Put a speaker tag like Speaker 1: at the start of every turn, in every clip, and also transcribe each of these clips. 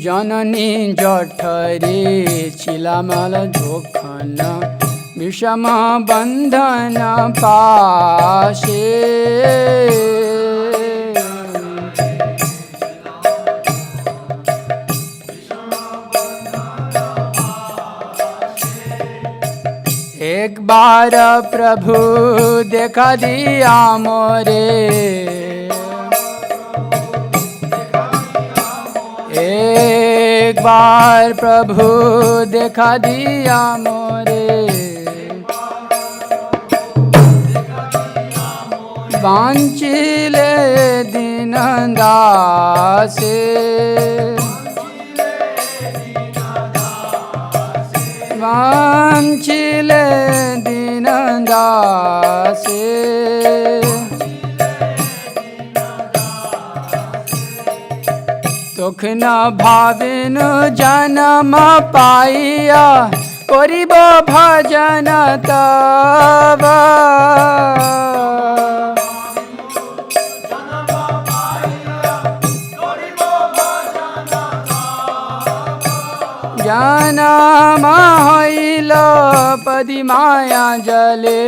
Speaker 1: जननी जठरे छिलामल जोखन विषम बंधन पाशे एक बार प्रभु देखा दिया मोरे एक बार प्रभु देखा दिया मोरे वांछिले दीन दासे वांछिले दीन दासे दुख न भाविन जन्म पाइया करिब भजन तब जन्म हईल पदी माया जले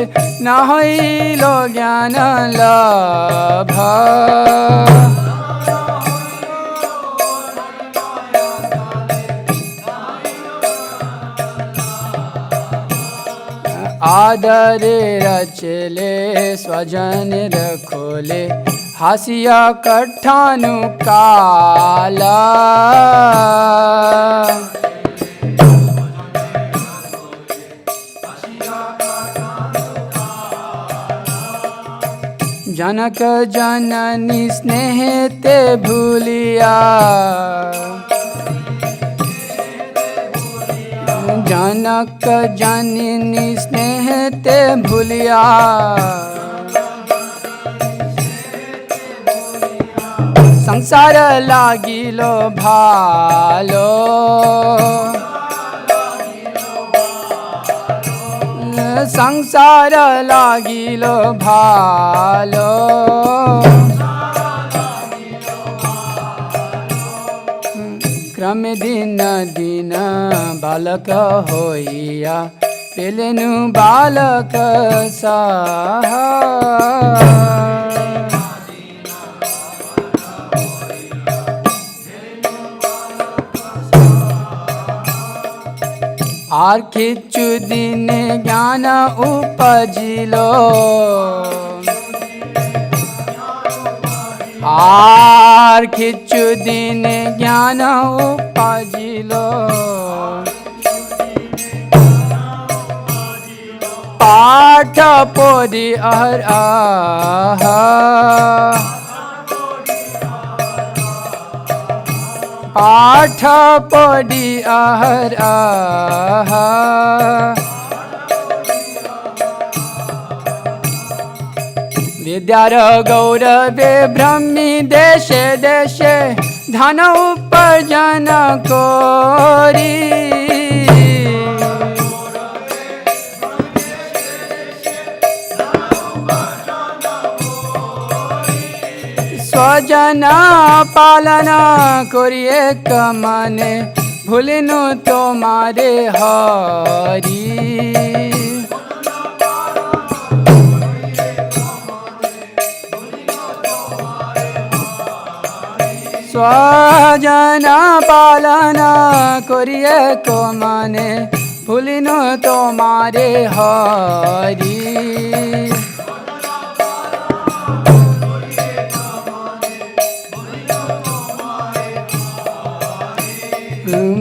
Speaker 1: न हईल ज्ञान लभ आदरे रचले स्वजन रखोले हासिया कट्ठानु काला जनक जननी स्नेह ते भूलिया जनक जननी स्नेह ते भूलिया संसार लागिलो भालो संसार लागिलो भालो क्रम दिन दिन बालक होइया पेलेनु बालक साहा आर किछु दिन ज्ञान उपजिलो आर किछु दिन ज्ञान उपजिलो पाठ पढ़ी अहर पाठ पढ़ी अहर विद्यार गौरवे ब्रह्मी देशे देशे धन उपार्जन कोरी स्वजन पालना करिए कमाने भूलिनु तुम्हारे हरि स्वजन पालना करिए कमाने भूलिनु तुम्हारे हरि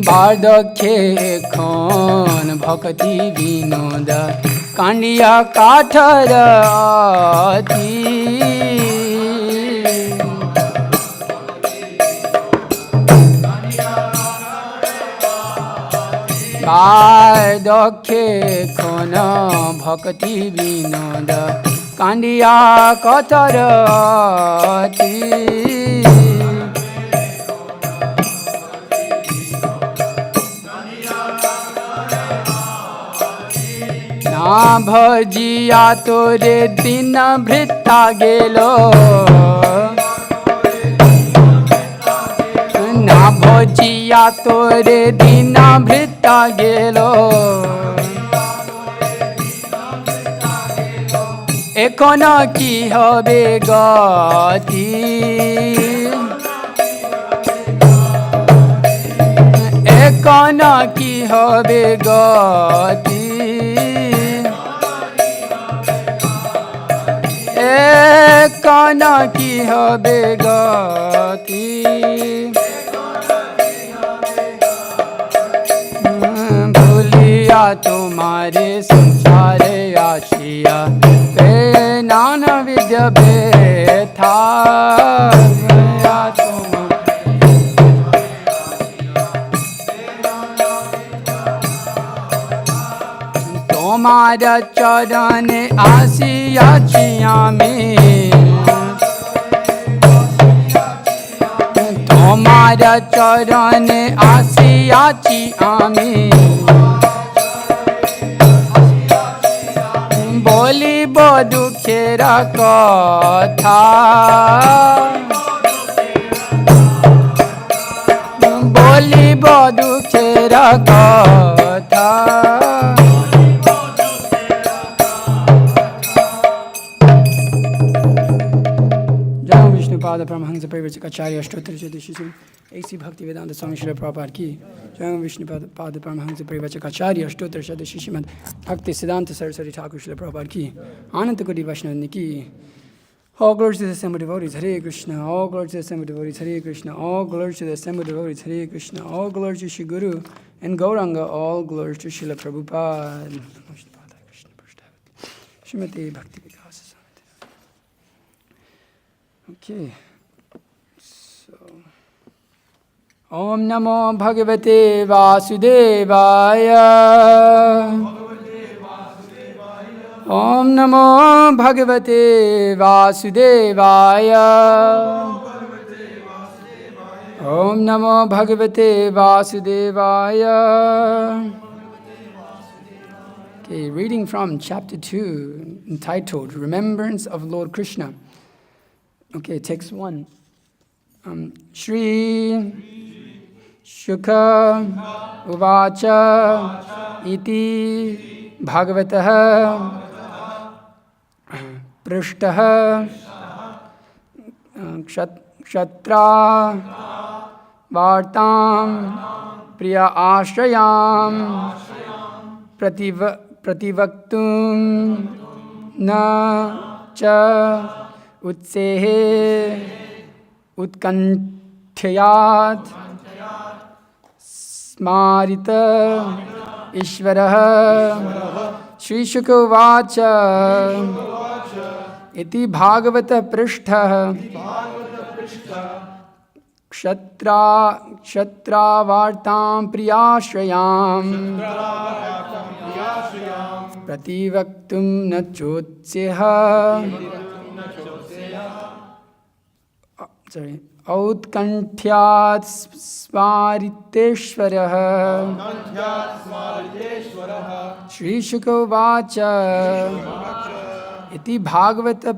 Speaker 1: बार्धक्ये खन भक्ति विनोद कांडिया काठर अति बार्धक्ये खन भक्ति विनोद कांडिया काठर अति ना भजिया तोरे दिन भृता गेलो ना भजिया আসিয়া তোরে দিন ভৃতা গেল, এখন কি হবে গতি, এখন কি হবে গতি, এখন কি হবে গতি। ভুলিয়া তোমারে সংসারে আসিয়া নানা বিদ্যা ব্যথা, তোমার চরণে আসিয়াছি আমি, তোমার চরণে আসিয়াছি আমি, বলিব দুঃখের কথা, বলিব দুঃখের কথা। जय विष्णुपाद परमहंस परिव्राजक आचार्य अष्टोत्तर शतशिशु ऐसी भक्ति वेदांत स्वामी श्री प्रभुपाद की। जय विष्णुपाद परमहंस परिव्राजक आचार्य अष्टोत्तर शतशिशु भक्ति सिद्धांत सरस्वती ठाकुर श्री प्रभुपाद की। अनंत कोटि वैष्णव की। All glory to the assembled devotees, Hare Krishna. All glory to the assembled devotees, Hare Krishna. All glory to the assembled devotees, Hare Krishna. All glory to Shri Guru and Gauranga. All glory to Srila Prabhupada. Srimati Bhakti Vikas. Okay. So, Om Namo Bhagavate Vasudevaya. Om Namo Bhagavate Vasudevaya. Om Namo Bhagavate Vasudevaya. Okay, reading from chapter 2, entitled Remembrance of Lord Krishna. Okay, text 1. Shri Shukha Uvacha Iti Bhagavatah Prishtah Kshatra Vartam Priya Ashrayam Prativaktum Na Cha Utsehe Utkanthyat Smarita Ishvarah Shri Shukha Uvacha Iti Bhagavata Prishtha Kshatra Vartam Priyashrayam Prativaktum Na Chotseha Autkanthyat Smariteshwarah Shri Shukha Uvacha Iti Bhagavata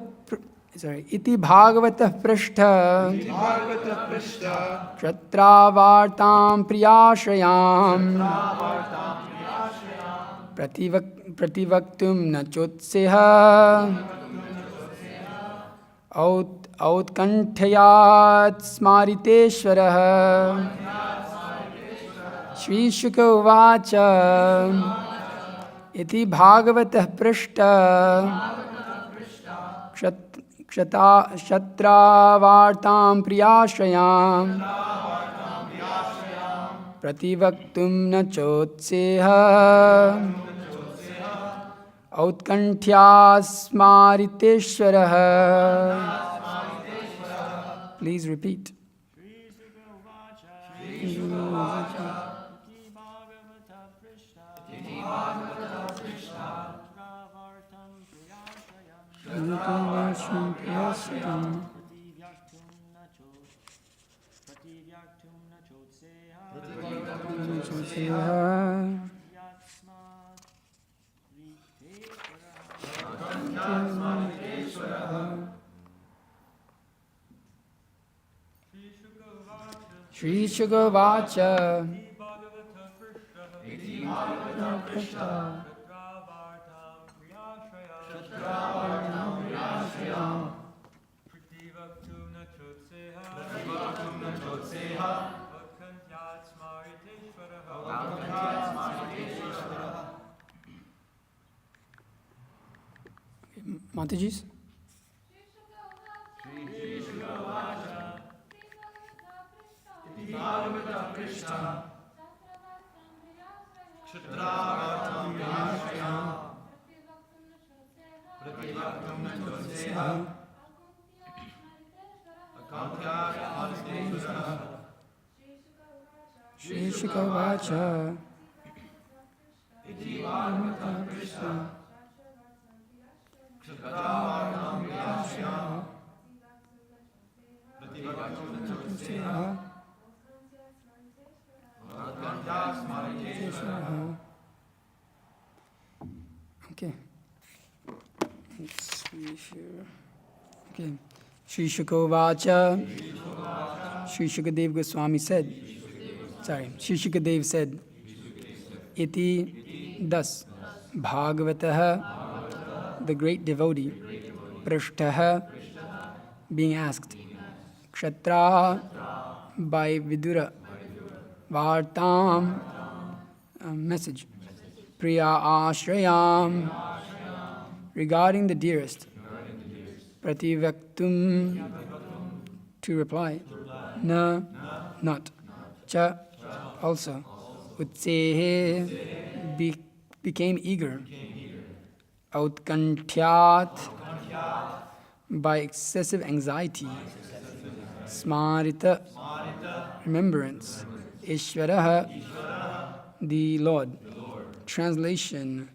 Speaker 1: Prishtha Kshatravartam Priyashrayam Prativaktum Na Chotseha Autkanthyat Smariteshwarah Shri Shukha Uvacha Iti Bhagavata Prishtha Kshatravartam Priyashrayam Prativaktum Na Chotseha Autkanthyat Smariteshwarah. Please repeat. Shri Shukavacha. Mataji's? Shri Shukavacha. Okay. Let's see here. Okay. Shri Shukavacha. Shri Shukadev Goswami said. Shri Shukadev said. Iti thus. Bhagavataha, the great devotee. Prashtaha, being asked. Kshatraha, by Vidura. Vartam, message. Priya Ashrayam, regarding the dearest. Prativaktum, to reply. Na, not. Cha, also. Utsehe, became eager. Autkanthyat, by excessive anxiety. Smarita, remembrance. Ishvaraha, the Lord. Translation.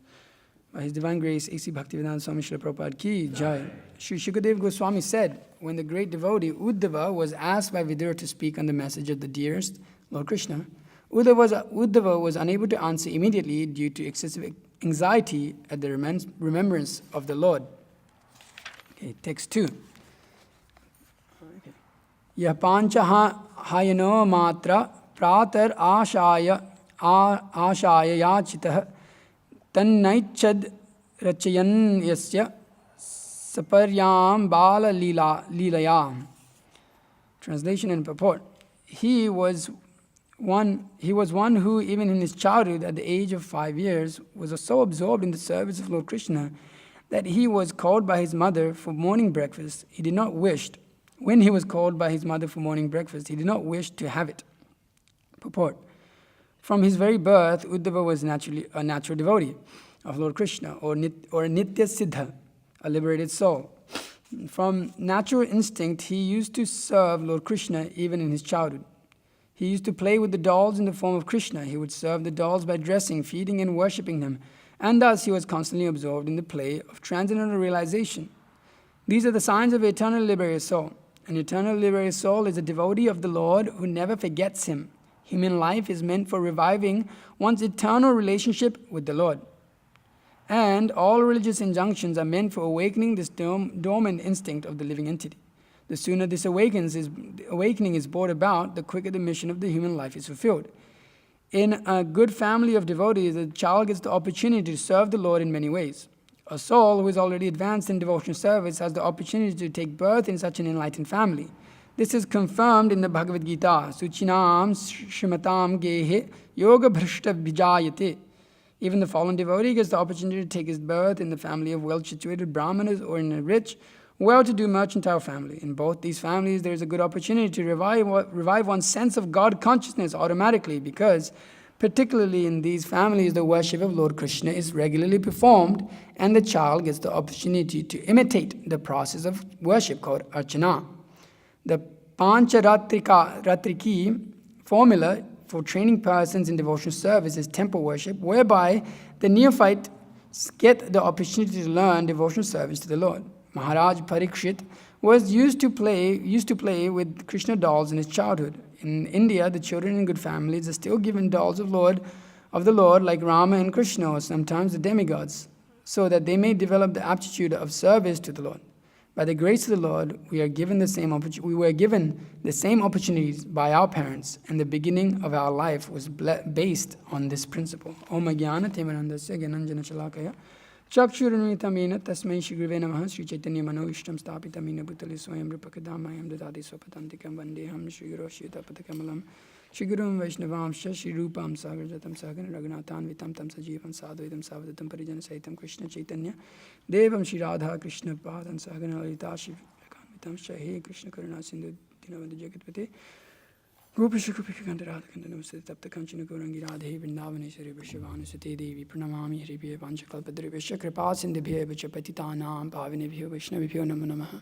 Speaker 1: By His Divine Grace, A.C. Bhaktivedanta Swami Srila Prabhupada Ki Jai. Shri Shukadev Goswami said, when the great devotee Uddhava was asked by Vidura to speak on the message of the dearest, Lord Krishna, Uddhava was unable to answer immediately due to excessive anxiety at the remembrance of the Lord. Okay, text 2. Yah pancha hayano matra pratar ashaya yachitah tannaichad rachayan yasya saparyam bala leelaya. Translation and purport. He was one who, even in his childhood, at the age of 5 years, was so absorbed in the service of Lord Krishna that he was called by his mother for morning breakfast. When he was called by his mother for morning breakfast, he did not wish to have it. Purport. From his very birth, Uddhava was naturally a natural devotee of Lord Krishna, or a Nitya Siddha, a liberated soul. From natural instinct, he used to serve Lord Krishna even in his childhood. He used to play with the dolls in the form of Krishna. He would serve the dolls by dressing, feeding, and worshipping them. And thus he was constantly absorbed in the play of transcendental realization. These are the signs of an eternal liberated soul. An eternal liberated soul is a devotee of the Lord who never forgets Him. Human life is meant for reviving one's eternal relationship with the Lord. And all religious injunctions are meant for awakening this dormant instinct of the living entity. The sooner this awakening is brought about, the quicker the mission of the human life is fulfilled. In a good family of devotees, a child gets the opportunity to serve the Lord in many ways. A soul who is already advanced in devotional service has the opportunity to take birth in such an enlightened family. This is confirmed in the Bhagavad Gita. Suchinam Shrimatam Gehe Yoga Bhrishta Vijayate. Even the fallen devotee gets the opportunity to take his birth in the family of well-situated brahmanas or in a rich, well-to-do mercantile family. In both these families, there is a good opportunity to revive one's sense of God consciousness automatically, because particularly in these families, the worship of Lord Krishna is regularly performed, and the child gets the opportunity to imitate the process of worship called Archana. The Pancharatriki formula for training persons in devotional service is temple worship, whereby the neophytes get the opportunity to learn devotional service to the Lord. Maharaj Parikshit used to play with Krishna dolls in his childhood. In India, the children in good families are still given dolls of the Lord like Rama and Krishna, or sometimes the demigods, so that they may develop the aptitude of service to the Lord. By the grace of the Lord, we were given the same opportunities by our parents, and the beginning of our life was based on this principle. Om Jnana Timarandasya Gyananjana Chalakaya Chakshurunvitamena Tasmai Shri Guruve Namaha Sri Chaitanya Mano Ishtam Stapitamena Bhutale Swayam Rupakadamayam Dadadi Swapadantikam Vandeham Shri Guroshita Patakamalam Shri Gurum Vaishnavamsha Shri Rupam Sagar Jatam Sagar Raghunathan Vitam Tam Sajivam Sadhuidam Savadatam Parijana Saitam Krishna Chaitanya Devam Shri Radha Krishna Padan Sagar Lalita Shri Vitam Shahe Krishna Karuna Sindhu Dinavanda Jagatpate Gopisha Gopisha Kanta Radha Kanta Namaste Tapta Kanchana Gaurangi Radhe Vrindavaneshwari Vrishabhanu Sute Devi Pranamami Hribhye Vanchakalpadrivesha Kripa Sindhibhye Vichapatitanam Pavinebhyo Vaishnavibhyo Namo Namaha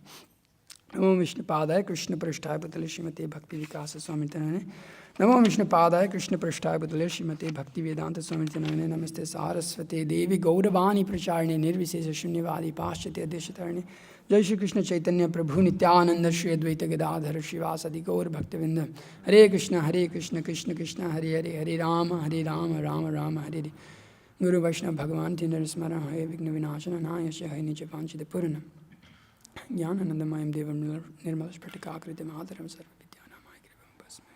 Speaker 1: Namo Vishnupadaya Krishna Prasthaya Bhutale Srimate Bhakti Vikasa Swamitanane Namo Vishnupadaya Krishna Prasthaya Bhutale Srimate Bhakti Vedanta Swamitanane Namaste Saraswate Devi Gauravani Pracharne Nirvisesa Shunyavadi Paschate Deshatarne Jai Shri Krishna Chaitanya Prabhu Nityananda Shri Advaita Gadadhara Shivasadi Gaur Bhaktivinda Hare Krishna Krishna Krishna Hare Hare Hare Rama Rama Rama Hare Hare Guru Vaishnava Bhagavan Tindar Smara Hare Vigna Vinashana Nayasya Hai Nicha Panchita Puranam Jnananandamayam Devam Nirmal Spratikakritam Adharam Sarva Vidyanamaya Krivam Basmai.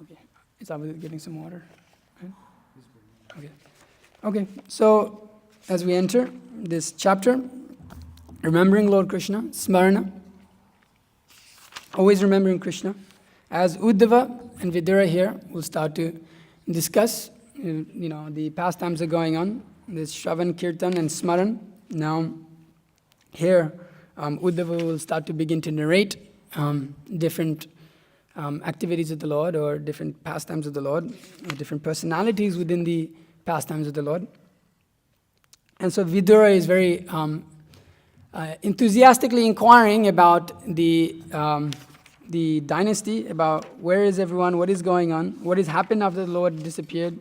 Speaker 1: Okay. Is that getting some water? Okay. So as we enter this chapter, remembering Lord Krishna, Smarana, always remembering Krishna. As Uddhava and Vidura here will start to discuss, the pastimes are going on, this Shravan, Kirtan and Smaran. Now, here, Uddhava will start to begin to narrate different activities of the Lord, or different pastimes of the Lord, or different personalities within the pastimes of the Lord. And so Vidura is very enthusiastically inquiring about the dynasty, about where is everyone, what is going on, what has happened after the Lord disappeared,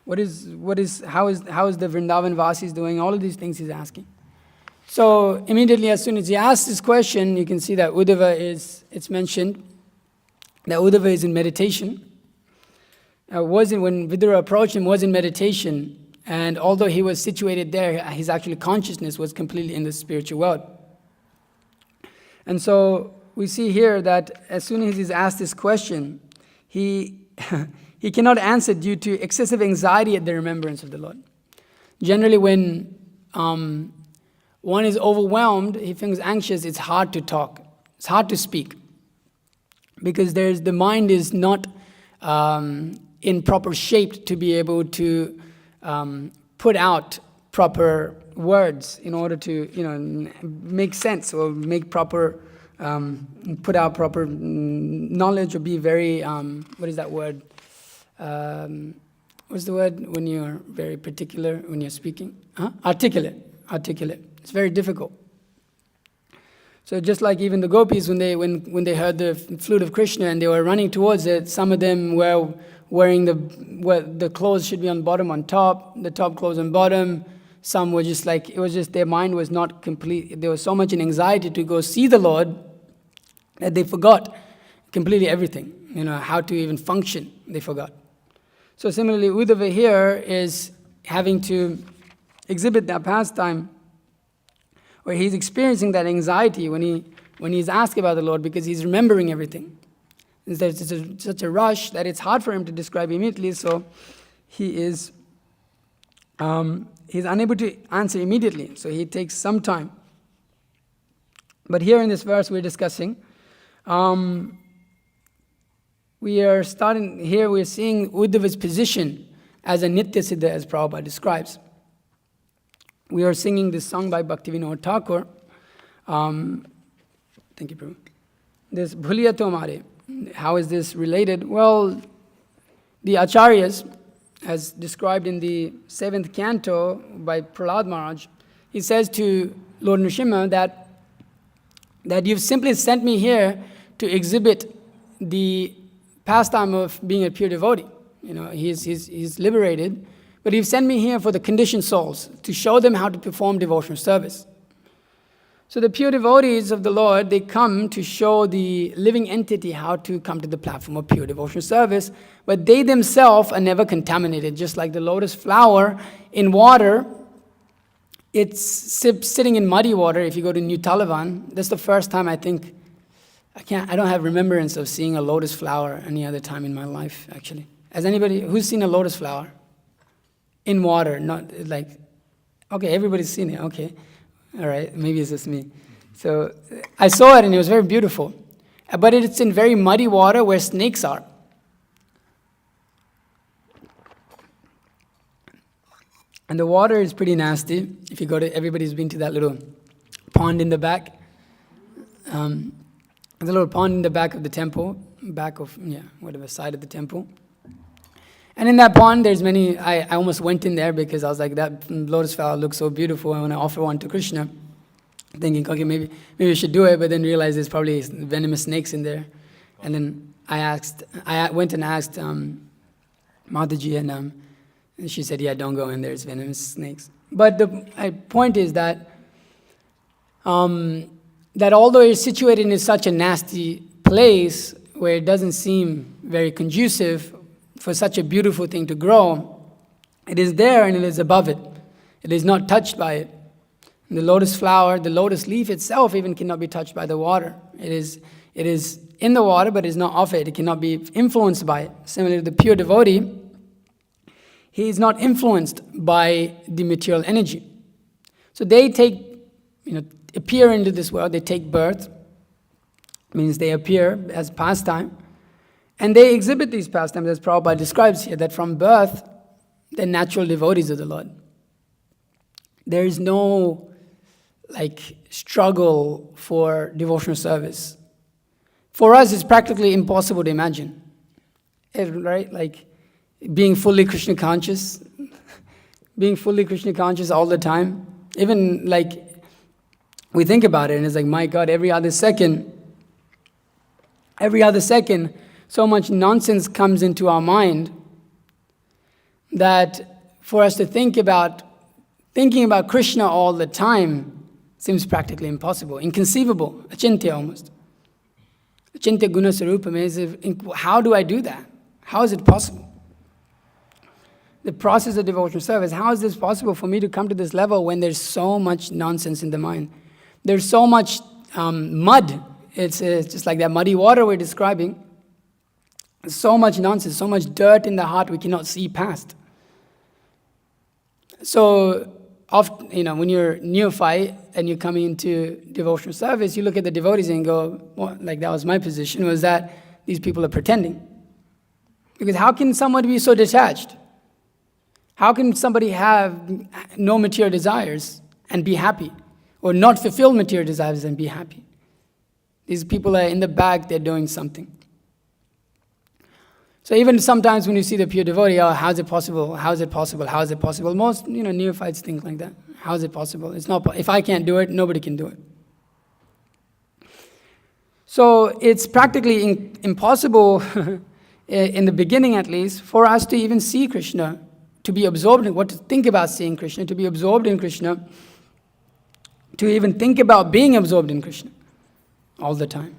Speaker 1: how is the Vrindavan Vasis doing, all of these things he's asking. So immediately as soon as he asks this question, you can see that it's mentioned that Uddhava is in meditation. When Vidura approached him, was in meditation. And although he was situated there, his actual consciousness was completely in the spiritual world. And so we see here that as soon as he's asked this question, he cannot answer due to excessive anxiety at the remembrance of the Lord. Generally, when one is overwhelmed, he feels anxious, it's hard to talk. It's hard to speak. Because the mind is not in proper shape to be able to put out proper words in order to, make sense or make proper, put out proper knowledge, or be very, what is that word? What's the word when you're very particular when you're speaking? Articulate. It's very difficult. So just like even the gopis, when they heard the flute of Krishna and they were running towards it, some of them were wearing the clothes should be on bottom on top, the top clothes on bottom. Some were just like, it was just their mind was not complete. There was so much in anxiety to go see the Lord that they forgot completely everything, how to even function, they forgot. So similarly, Uddhava here is having to exhibit that pastime where he's experiencing that anxiety when he's asked about the Lord, because he's remembering everything. There's such a rush that it's hard for him to describe immediately, so he's unable to answer immediately, so he takes some time. But here in this verse we're discussing, we're seeing Uddhava's position as a Nitya Siddha, as Prabhupada describes. We are singing this song by Bhaktivinoda Thakur. Thank you, Prabhu. This Bhuliya Tomare. How is this related? Well, the Acharyas, as described in the 7th canto by Prahlad Maharaj, he says to Lord Nrsimha that you've simply sent me here to exhibit the pastime of being a pure devotee. He's liberated, but you've sent me here for the conditioned souls, to show them how to perform devotional service. So the pure devotees of the Lord, they come to show the living entity how to come to the platform of pure devotional service, but they themselves are never contaminated. Just like the lotus flower in water it's sitting in muddy water. If you go to New Taliban, that's the first time I think, I don't have remembrance of seeing a lotus flower any other time in my life, actually. Has anybody, who's seen a lotus flower? In water, not like, okay, everybody's seen it, okay. All right, maybe it's just me. So I saw it and it was very beautiful. But it's in very muddy water where snakes are. And the water is pretty nasty. If you go to, everybody's been to that little pond in the back. There's a little pond in the back of the temple, whatever side of the temple. And in that pond, there's many, I almost went in there because I was like, that lotus flower looks so beautiful. I want to offer one to Krishna. Thinking, okay, maybe we should do it, but then realized there's probably venomous snakes in there. And then I went and asked Mataji, and she said, yeah, don't go in there, it's venomous snakes. But the point is that that although it's situated in such a nasty place where it doesn't seem very conducive for such a beautiful thing to grow, it is there and it is above it. It is not touched by it. And the lotus flower, the lotus leaf itself even cannot be touched by the water. It is in the water, but it is not of it. It cannot be influenced by it. Similarly, the pure devotee, he is not influenced by the material energy. So they appear into this world, they take birth, means they appear as pastime, and they exhibit these pastimes, as Prabhupada describes here, that from birth, they're natural devotees of the Lord. There is no struggle for devotional service. For us, it's practically impossible to imagine, right? Like being fully Krishna conscious, all the time. Even we think about it and it's like, my God, every other second, so much nonsense comes into our mind that for us to thinking about Krishna all the time seems practically impossible, inconceivable, achintya almost. Achintya guna sarupam is, how do I do that? How is it possible? The process of devotional service, how is this possible for me to come to this level when there's so much nonsense in the mind? There's so much mud. It's just like that muddy water we're describing. So much nonsense, so much dirt in the heart we cannot see past. So, when you're neophyte and you're coming into devotional service, you look at the devotees and go, well, that was my position, was that these people are pretending. Because how can somebody be so detached? How can somebody have no material desires and be happy? Or not fulfill material desires and be happy? These people are in the back, they're doing something. So even sometimes when you see the pure devotee, how is it possible? How is it possible? How is it possible? Most neophytes think like that. How is it possible? It's not. If I can't do it, nobody can do it. So it's practically impossible, in the beginning at least, for us to even see Krishna, to be absorbed in what to think about seeing Krishna, to be absorbed in Krishna, to even think about being absorbed in Krishna all the time.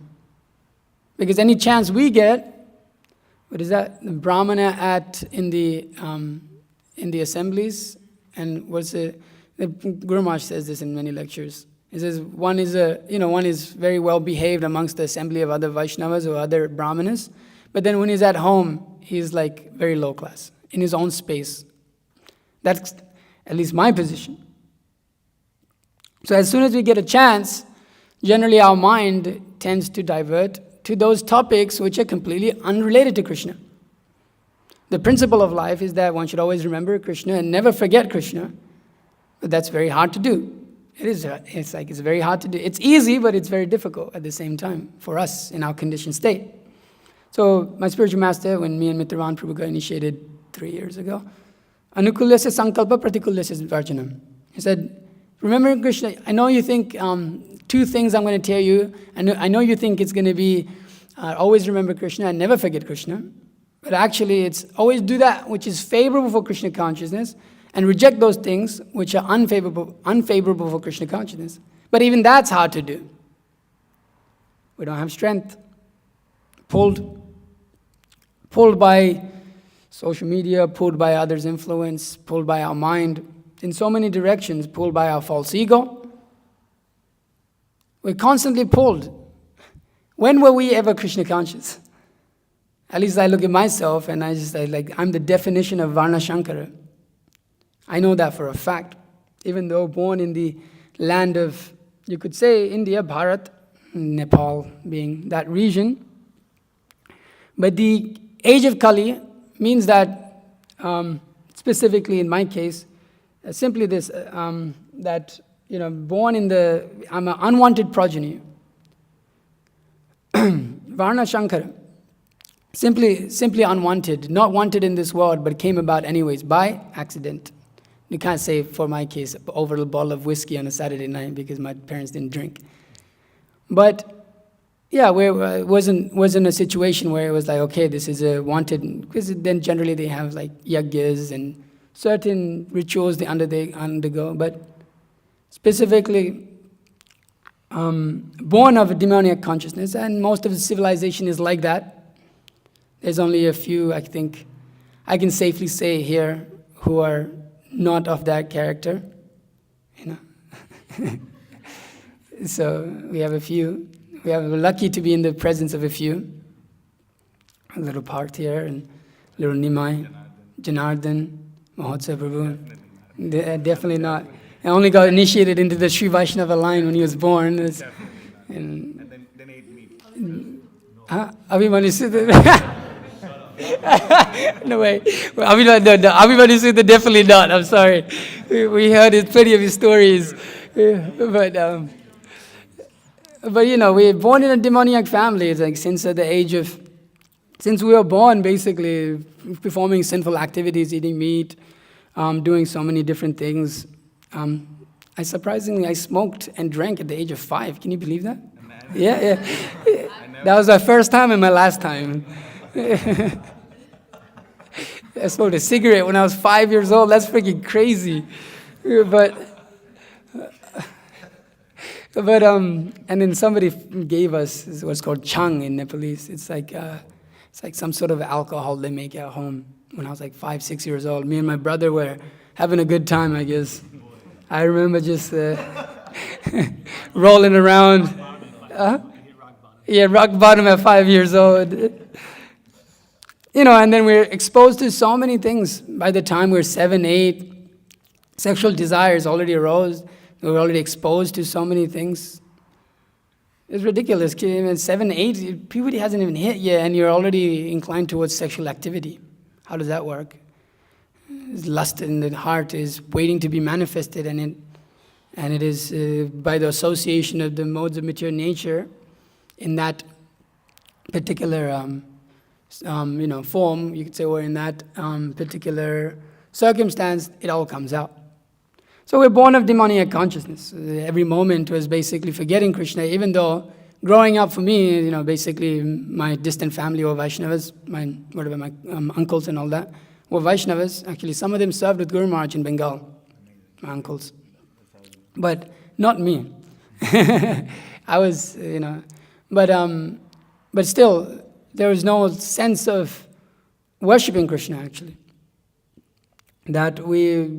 Speaker 1: Because any chance we get, what is that? The Brahmana in the assemblies, and the Guru Maharaj says this in many lectures. He says one is very well behaved amongst the assembly of other Vaishnavas or other Brahmanas, but then when he's at home, he's very low class in his own space. That's at least my position. So as soon as we get a chance, generally our mind tends to divert to those topics which are completely unrelated to Krishna. The principle of life is that one should always remember Krishna and never forget Krishna. But that's very hard to do. It's very hard to do. It's easy, but it's very difficult at the same time for us in our conditioned state. So my spiritual master, when me and Mitravan Prabhu got initiated 3 years ago, Anukulyasya sankalpa pratikulyasya varjanam. He said, remember Krishna, I know you think 2 things I'm going to tell you. I know you think it's going to be always remember Krishna and never forget Krishna. But actually it's always do that which is favorable for Krishna consciousness and reject those things which are unfavorable for Krishna consciousness. But even that's hard to do. We don't have strength. Pulled by social media, pulled by others' influence, pulled by our mind. in so many directions, pulled by our false ego. We're constantly pulled. When were we ever Krishna conscious? At least I look at myself and I just say, like, I'm the definition of Varna Shankara. I know that for a fact. Even though born in the land of, you could say, India, Bharat, Nepal being that region. But the age of Kali means that, specifically in my case, simply this, that, born in I'm an unwanted progeny. Varna Shankara. Simply unwanted, not wanted in this world, but came about anyways, by accident. You can't say, for my case, over a bottle of whiskey on a Saturday night because my parents didn't drink. But, yeah, it wasn't a situation where it was like, okay, this is a wanted, because then generally they have like yagyas and certain rituals they undergo, but specifically born of a demoniac consciousness, and most of the civilization is like that. There's only a few, I think, I can safely say here, who are not of that character, So we have a few. We're lucky to be in the presence of a few. A little part here, and little Nimai, Janardhan, Mahotsav Prabhu. Definitely not. I only got initiated into the Sri Vaishnava line when he was born. And
Speaker 2: then ate meat.
Speaker 1: Abhimanyu Sutta. No way. Well, Abhimanyu Sutta definitely not. I'm sorry. We heard plenty of his stories. But we're born in a demoniac family. It's like since we were born, basically performing sinful activities, eating meat, doing so many different things. I smoked and drank at the age of 5. Can you believe that? Yeah. That was my first time and my last time. I smoked a cigarette when I was 5 years old. That's freaking crazy. But and then somebody gave us what's called chang in Nepalese. It's like some sort of alcohol they make at home. When I was like 5, 6 years old, me and my brother were having a good time, I guess. I remember just rolling around. Rock bottom at 5 years old. And then we're exposed to so many things. By the time we're 7, 8, sexual desires already arose. We're already exposed to so many things. It's ridiculous. 7, 8, puberty hasn't even hit yet, and you're already inclined towards sexual activity. How does that work? Lust in the heart is waiting to be manifested, and it is by the association of the modes of material nature in that particular form, you could say, or in that particular circumstance, it all comes out. So we're born of demoniac consciousness. Every moment was basically forgetting Krishna, even though growing up for me, basically my distant family were Vaishnavas, my uncles and all that were Vaishnavas. Actually, some of them served with Guru Maharaj in Bengal, my uncles. But not me. I was, but still, there was no sense of worshipping Krishna, actually. That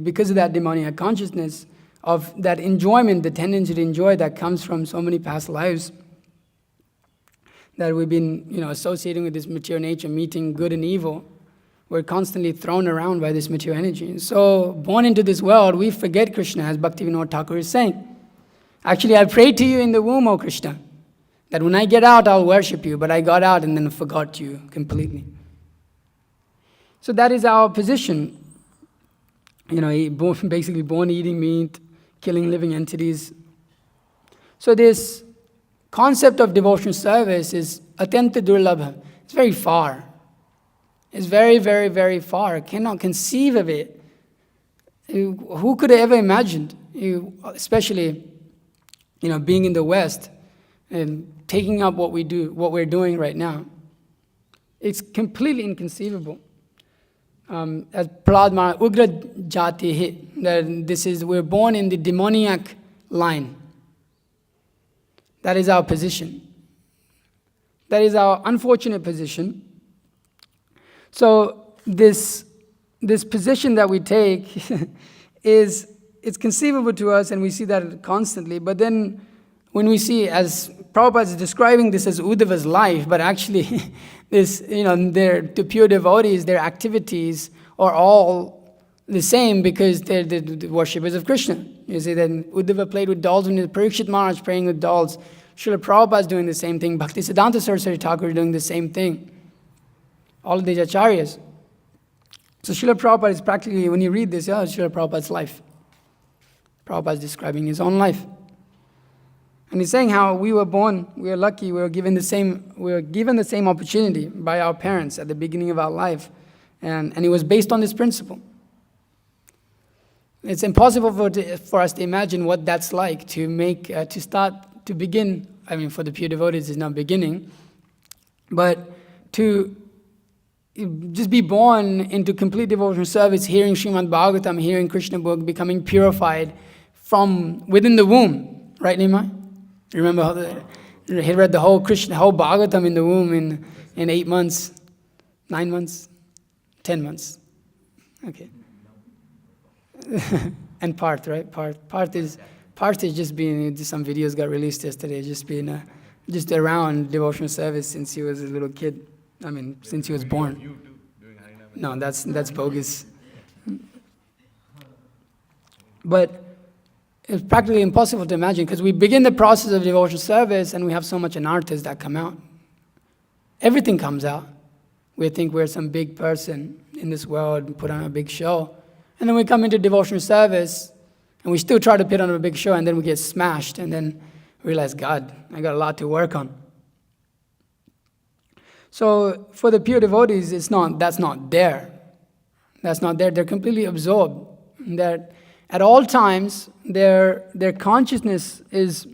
Speaker 1: because of that demoniac consciousness, of that enjoyment, the tendency to enjoy that comes from so many past lives, that we've been, associating with this material nature, meeting good and evil, we're constantly thrown around by this material energy. So, born into this world, we forget Krishna, as Bhaktivinoda Thakur is saying. Actually, I prayed to you in the womb, O Krishna, that when I get out, I'll worship you, but I got out and then forgot you completely. So that is our position. Basically born eating meat, killing living entities. So this concept of devotional service is atyanta durlabha. It's very far. It's very, very, very far. I cannot conceive of it. Who could have ever imagined, especially, being in the West and taking up what we're doing right now. It's completely inconceivable. As Prahlad Maharaj, Ugra Jati hit, we're born in the demoniac line. That is our position. That is our unfortunate position. So this position that we take it's conceivable to us, and we see that constantly. But then when we see, as Prabhupada is describing this as Uddhava's life, but actually this, the pure devotees, their activities are all the same because they're the worshippers of Krishna. You see that Uddhava played with dolls, when Parikshit Maharaj praying with dolls. Srila Prabhupada is doing the same thing. Bhaktisiddhanta Saraswati Thakur is doing the same thing. All of these acharyas. So Srila Prabhupada is practically, when you read this, Srila Prabhupada's life. Prabhupada is describing his own life. And he's saying how we were born, we were lucky, we were given the same opportunity by our parents at the beginning of our life. And it was based on this principle. It's impossible for us to imagine what that's like to begin. I mean, for the pure devotees, it's not beginning, but to just be born into complete devotional service, hearing Srimad Bhagavatam, hearing Krishna book, becoming purified from within the womb. Right, Nima? Remember how he read the whole Bhagavatam in the womb in 8 months, 9 months, 10 months. Okay. And Parth, right? Parth is just been, some videos got released yesterday, just around devotional service since he was a little kid. I mean, since he was born.
Speaker 2: You too, doing Harinam.
Speaker 1: No, that's bogus. But it's practically impossible to imagine, because we begin the process of devotional service and we have so much anarthas that come out. Everything comes out. We think we're some big person in this world and put on a big show. And then we come into devotional service and we still try to put on a big show, and then we get smashed, and then realize, God, I got a lot to work on. So for the pure devotees, that's not there. That's not there. They're completely absorbed. That at all times, their consciousness is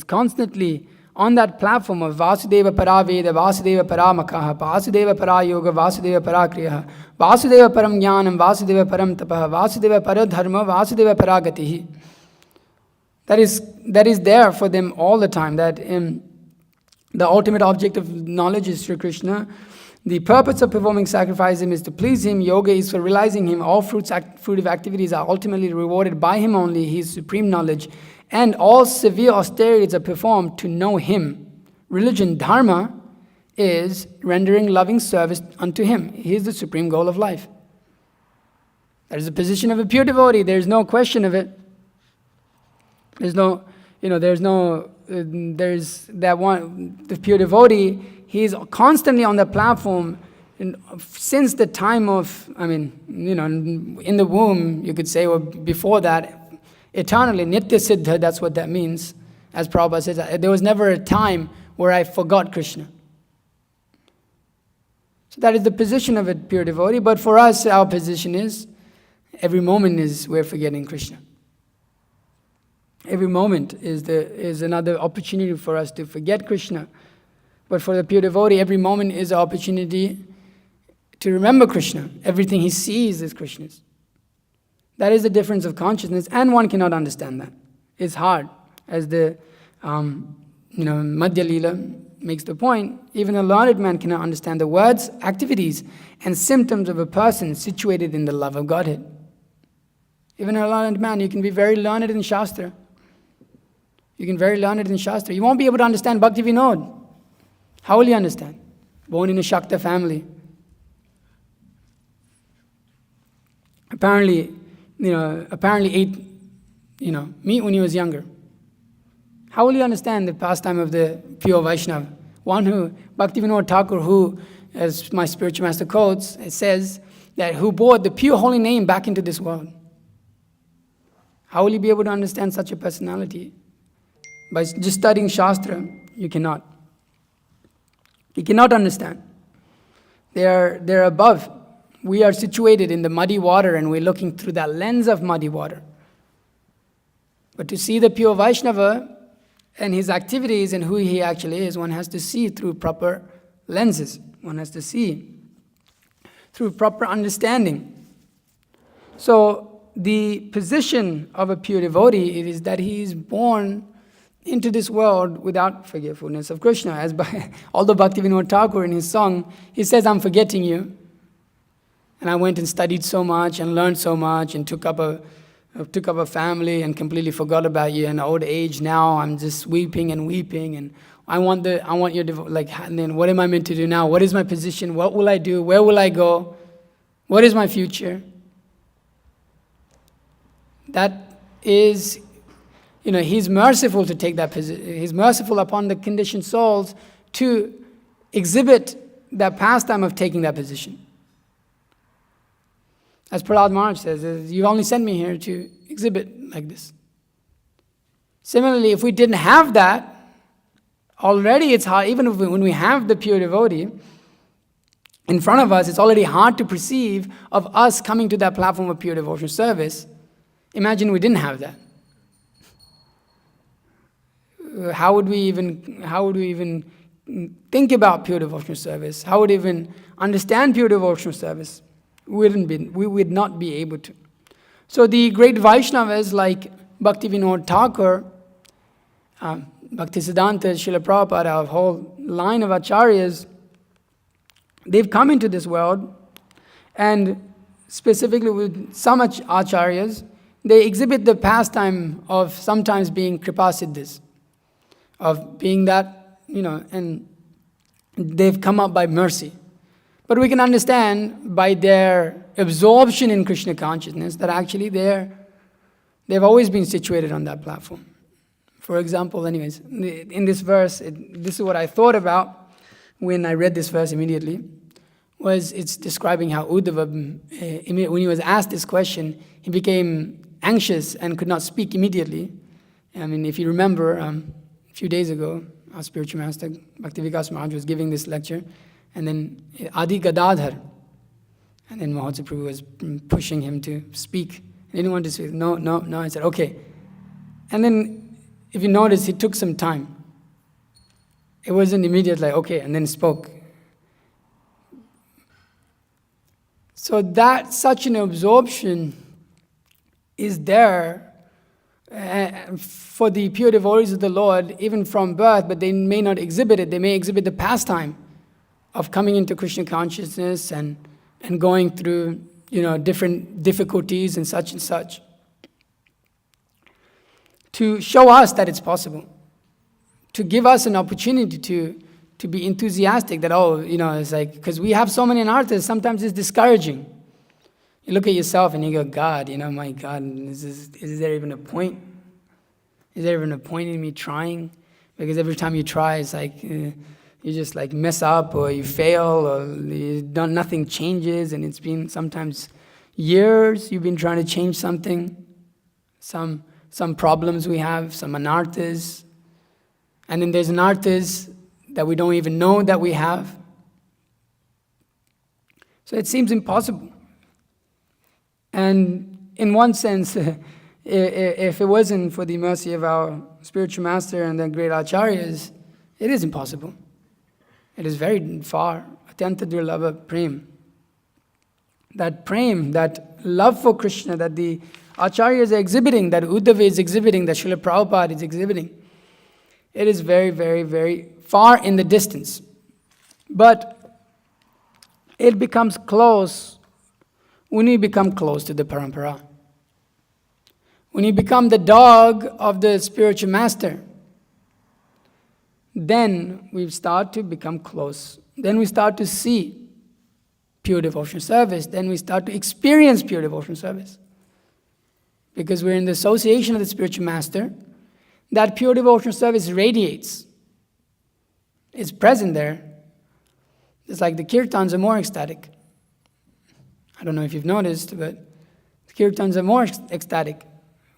Speaker 1: constantly on that platform of Vasudeva Para Veda, Vasudeva Para Makaha, Vasudeva Para Yoga, Vasudeva Para Kriya, Vasudeva Param Jnanam, Vasudeva Param Tapaha, Vasudeva Para Dharma, Vasudeva Para Gatihi. That is there for them all the time. That the ultimate object of knowledge is Sri Krishna. The purpose of performing sacrifice is to please Him. Yoga is for realizing Him. All fruitive activities are ultimately rewarded by Him only, His supreme knowledge. And all severe austerities are performed to know Him. Religion, dharma, is rendering loving service unto Him. He is the supreme goal of life. That is the position of a pure devotee. There is no question of it. There's that one, the pure devotee, he is constantly on the platform since the time of, in the womb, you could say, or before that, eternally, Nitya Siddha, that's what that means. As Prabhupada says, there was never a time where I forgot Krishna. So that is the position of a pure devotee, but for us, our position is, every moment is we're forgetting Krishna. Every moment is another opportunity for us to forget Krishna. But for the pure devotee, every moment is an opportunity to remember Krishna. Everything he sees is Krishna's. That is the difference of consciousness, and one cannot understand that. It's hard. As the Madhya Leela makes the point, even a learned man cannot understand the words, activities, and symptoms of a person situated in the love of Godhead. Even a learned man, you can be very learned in Shastra. You won't be able to understand Bhakti Vinod. How will you understand? Born in a Shakta family. Apparently ate meat when he was younger. How will you understand the pastime of the pure Vaishnava? One who, Bhaktivinoda Thakur, who, as my spiritual master quotes, it says that who brought the pure holy name back into this world. How will you be able to understand such a personality? By just studying Shastra, you cannot. You cannot understand. They're above. We are situated in the muddy water and we're looking through that lens of muddy water. But to see the pure Vaishnava and his activities and who he actually is, one has to see through proper lenses. One has to see through proper understanding. So the position of a pure devotee is that he is born into this world without forgetfulness of Krishna. Although Bhaktivinoda Thakur in his song, he says, I'm forgetting you. And I went and studied so much and learned so much and took up a family and completely forgot about you. And old age now, I'm just weeping and weeping. And I want your and then what am I meant to do now? What is my position? What will I do? Where will I go? What is my future? That is, He's merciful to take that position. He's merciful upon the conditioned souls to exhibit that pastime of taking that position. As Prahlad Maharaj says, you only sent me here to exhibit like this. Similarly, if we didn't have that, already it's hard, even when we have the pure devotee in front of us, it's already hard to perceive of us coming to that platform of pure devotional service. Imagine we didn't have that. How would we even think about pure devotional service? How would we even understand pure devotional service? We would not be able to. So the great Vaishnavas like Bhaktivinoda Thakur, Bhaktisiddhanta, Srila Prabhupada, a whole line of Acharyas, they've come into this world, and specifically with some Acharyas, they exhibit the pastime of sometimes being Kripasiddhis, of being that, and they've come up by mercy. But we can understand by their absorption in Krishna consciousness that actually they've always been situated on that platform. For example, anyways, in this verse, this is what I thought about when I read this verse immediately, it's describing how Uddhava, when he was asked this question, he became anxious and could not speak immediately. I mean, if you remember, a few days ago, our spiritual master, Bhaktivikas Maharaj, was giving this lecture, and then Adi Gadadhar, and then Mahotsa Prabhu was pushing him to speak. He didn't want to speak. No. I said, okay. And then, if you notice, he took some time. It wasn't immediate, like, okay, and then spoke. So that such an absorption is there for the pure devotees of the Lord, even from birth, but they may not exhibit it. They may exhibit the pastime of coming into Krishna consciousness and going through, different difficulties and such, to show us that it's possible, to give us an opportunity to be enthusiastic that, it's like, because we have so many anarthas, sometimes it's discouraging. You look at yourself and you go, God, my God, is there even a point? Is there even a point in me trying? Because every time you try, it's like you just like mess up, or you fail, or nothing changes, and it's been sometimes years you've been trying to change something, some problems we have, some anarthas, and then there's anarthas that we don't even know that we have. So it seems impossible. And in one sense, if it wasn't for the mercy of our spiritual master and the great acharyas, it is impossible. It is very far. Atyanta durlabha prem. That prem, that love for Krishna that the acharyas are exhibiting, that Uddhava is exhibiting, that Srila Prabhupada is exhibiting, it is very, very, very far in the distance. But it becomes close when you become close to the parampara. When you become the dog of the spiritual master, then we start to become close. Then we start to see pure devotional service. Then we start to experience pure devotional service. Because we're in the association of the spiritual master, that pure devotional service radiates. It's present there. It's like the kirtans are more ecstatic. I don't know if you've noticed, but the kirtans are more ecstatic.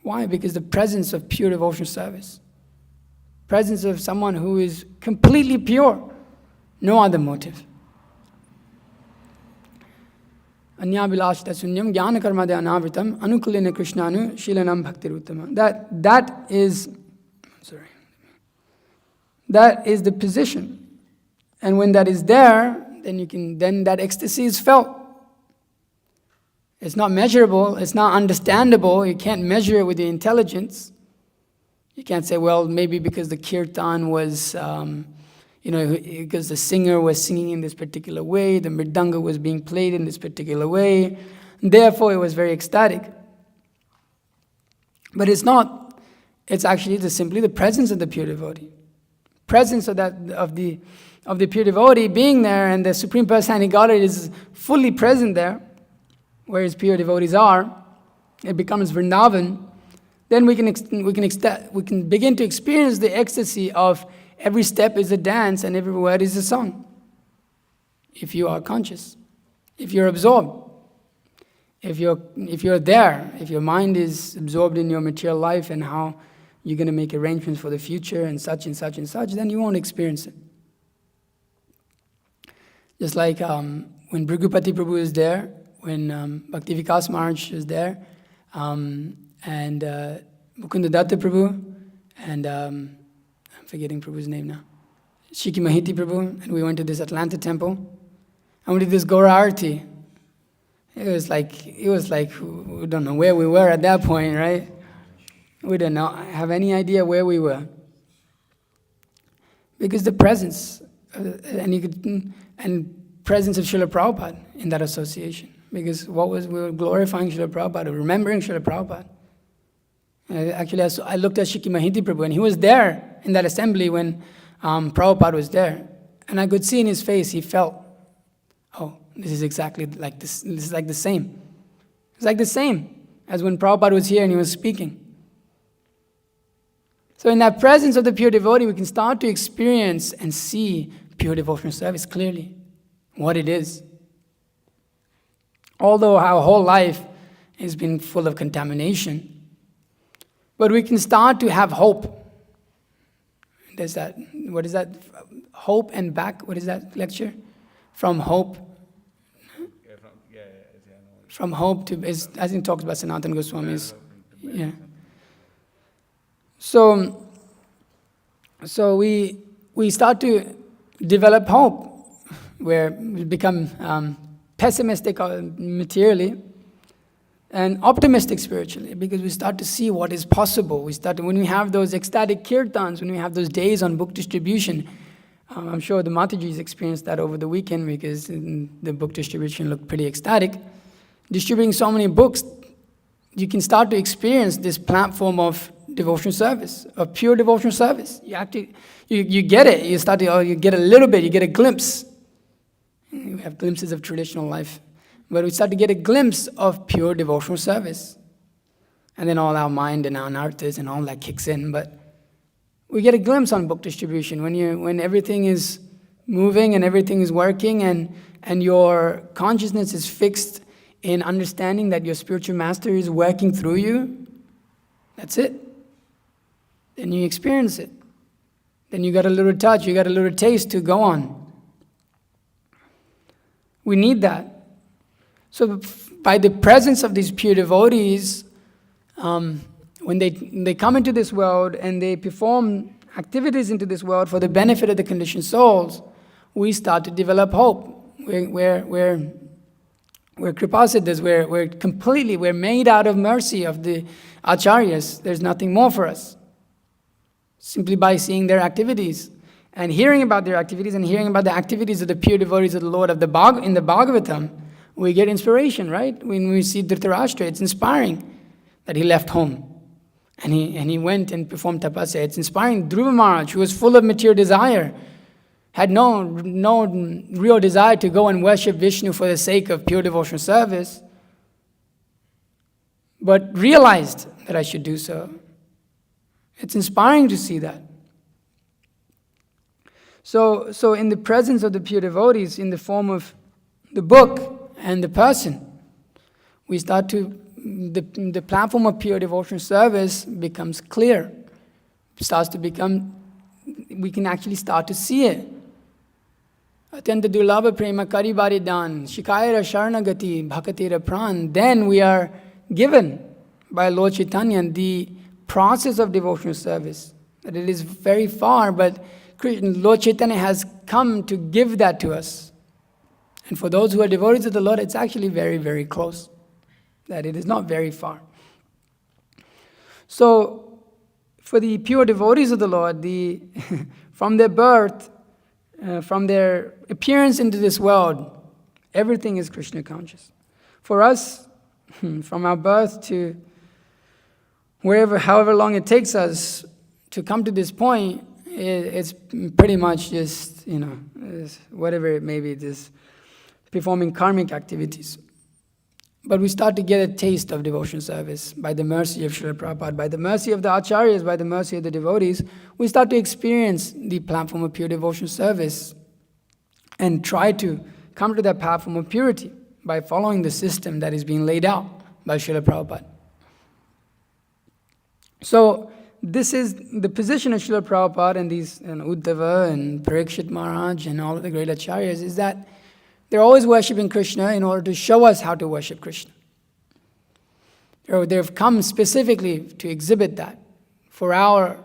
Speaker 1: Why? Because the presence of pure devotional service. Presence of someone who is completely pure. No other motive. Anyabilashita sunyam jnana karma de anavritam anukulina krishnanu shilanam bhaktiruttama. That is the position. And when that is there, then that ecstasy is felt. It's not measurable, it's not understandable, you can't measure it with the intelligence. You can't say, well, maybe because the kirtan was, because the singer was singing in this particular way, the mridanga was being played in this particular way, therefore it was very ecstatic. But it's not. It's actually simply the presence of the pure devotee. Presence of the pure devotee being there, and the Supreme Personality Godhead is fully present there, where his pure devotees are. It becomes Vrindavan. Then we can begin to experience the ecstasy of every step is a dance and every word is a song. If you are conscious, if you're absorbed, if you're there, if your mind is absorbed in your material life and how you're going to make arrangements for the future and such and such and such, then you won't experience it. Just like when Bhrigupati Prabhu is there, when Bhakti Vikas Maharaj is there, and Mukunda Datta Prabhu, and I'm forgetting Prabhu's name now, Shiki Mahiti Prabhu, and we went to this Atlanta temple, and we did this Gaura Arati. It was like we don't know where we were at that point, right? We don't have any idea where we were, because the presence and presence of Srila Prabhupada in that association. Because we were glorifying Srila Prabhupada, remembering Srila Prabhupada. Actually, I looked at Shiki Mahiti Prabhu, and he was there in that assembly when Prabhupada was there. And I could see in his face, he felt, oh, this is exactly like this. This is like the same. It's like the same as when Prabhupada was here and he was speaking. So in that presence of the pure devotee, we can start to experience and see pure devotional service clearly, what it is. Although our whole life has been full of contamination, but we can start to have hope. There's that, what is that? Hope and back, what is that lecture? From hope. From hope to, I think it talks about Sanatana Goswami's. Yeah. So we start to develop hope, where we become pessimistic materially and optimistic spiritually, because we start to see what is possible. When we have those ecstatic kirtans, when we have those days on book distribution, I'm sure the Matajis experienced that over the weekend, because the book distribution looked pretty ecstatic. Distributing so many books, you can start to experience this platform of devotional service, of pure devotional service. You get it. You get a little bit. You get a glimpse. We have glimpses of traditional life, but we start to get a glimpse of pure devotional service, and then all our mind and our narratives and all that kicks in. But we get a glimpse on book distribution when everything is moving and everything is working, and your consciousness is fixed in understanding that your spiritual master is working through you. That's it. Then you experience it. Then you got a little touch, you got a little taste to go on. We need that. So by the presence of these pure devotees, when they come into this world and they perform activities into this world for the benefit of the conditioned souls, we start to develop hope. We're Kripasiddhas, we're made out of mercy of the Acharyas. There's nothing more for us. Simply by seeing their activities and hearing about their activities and hearing about the activities of the pure devotees of the Lord in the Bhagavatam, we get inspiration, right? When we see Dhritarashtra, it's inspiring that he left home and he went and performed tapasya. It's inspiring Dhruva Maharaj, who was full of material desire, had no real desire to go and worship Vishnu for the sake of pure devotional service, but realized that I should do so. It's inspiring to see that. So in the presence of the pure devotees, in the form of the book and the person, we start to, the platform of pure devotional service becomes clear, starts to become, we can actually start to see it. Atyanta dulabha prema karibari dan, shikayara sharanagati bhakatira pran. Then we are given by Lord Chaitanya the process of devotional service. That it is very far, but Lord Chaitanya has come to give that to us. And for those who are devotees of the Lord, it's actually very, very close. That it is not very far. So, for the pure devotees of the Lord, from their birth, from their appearance into this world, everything is Krishna conscious. For us, from our birth to however long it takes us to come to this point, it's pretty much just, whatever it may be, just performing karmic activities. But we start to get a taste of devotion service by the mercy of Srila Prabhupada, by the mercy of the Acharyas, by the mercy of the devotees. We start to experience the platform of pure devotion service and try to come to that platform of purity by following the system that is being laid out by Srila Prabhupada. So, this is the position of Srila Prabhupada and these Uddhava and Parikshit Maharaj and all of the great Acharyas is that they're always worshipping Krishna in order to show us how to worship Krishna. They've come specifically to exhibit that for our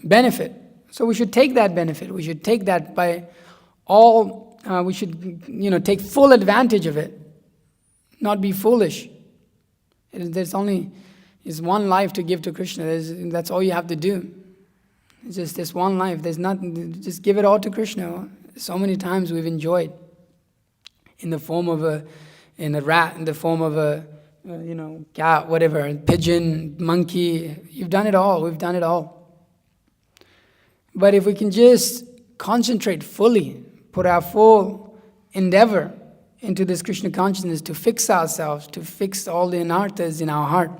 Speaker 1: benefit. So we should take that benefit. We should take that by all. We should take full advantage of it, not be foolish. There's only one life to give to Krishna. That's all you have to do. It's just this one life. There's nothing. Just give it all to Krishna. So many times we've enjoyed in the form of a rat, in the form of a cat, whatever, a pigeon, monkey. You've done it all. We've done it all. But if we can just concentrate fully, put our full endeavor into this Krishna consciousness to fix ourselves, to fix all the anarthas in our heart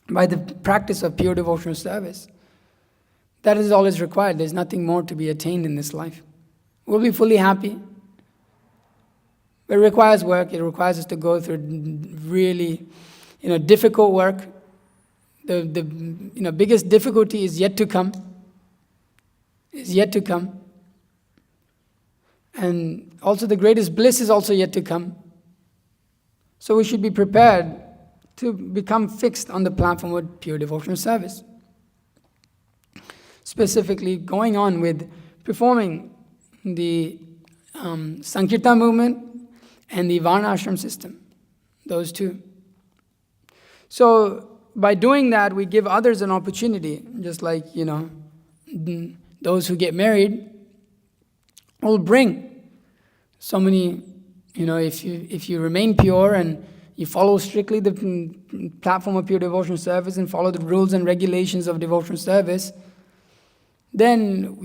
Speaker 1: by the practice of pure devotional service, that is all is required. There's nothing more to be attained in this life. We'll be fully happy. But it requires work. It requires us to go through really, difficult work. The biggest difficulty is yet to come. Is yet to come. And also the greatest bliss is also yet to come. So we should be prepared to become fixed on the platform of pure devotional service. Specifically, going on with performing the Sankirtan movement and the Varna ashram system, those two. So by doing that, we give others an opportunity, just like, those who get married will bring so many, if you remain pure and you follow strictly the platform of pure devotional service and follow the rules and regulations of devotional service, then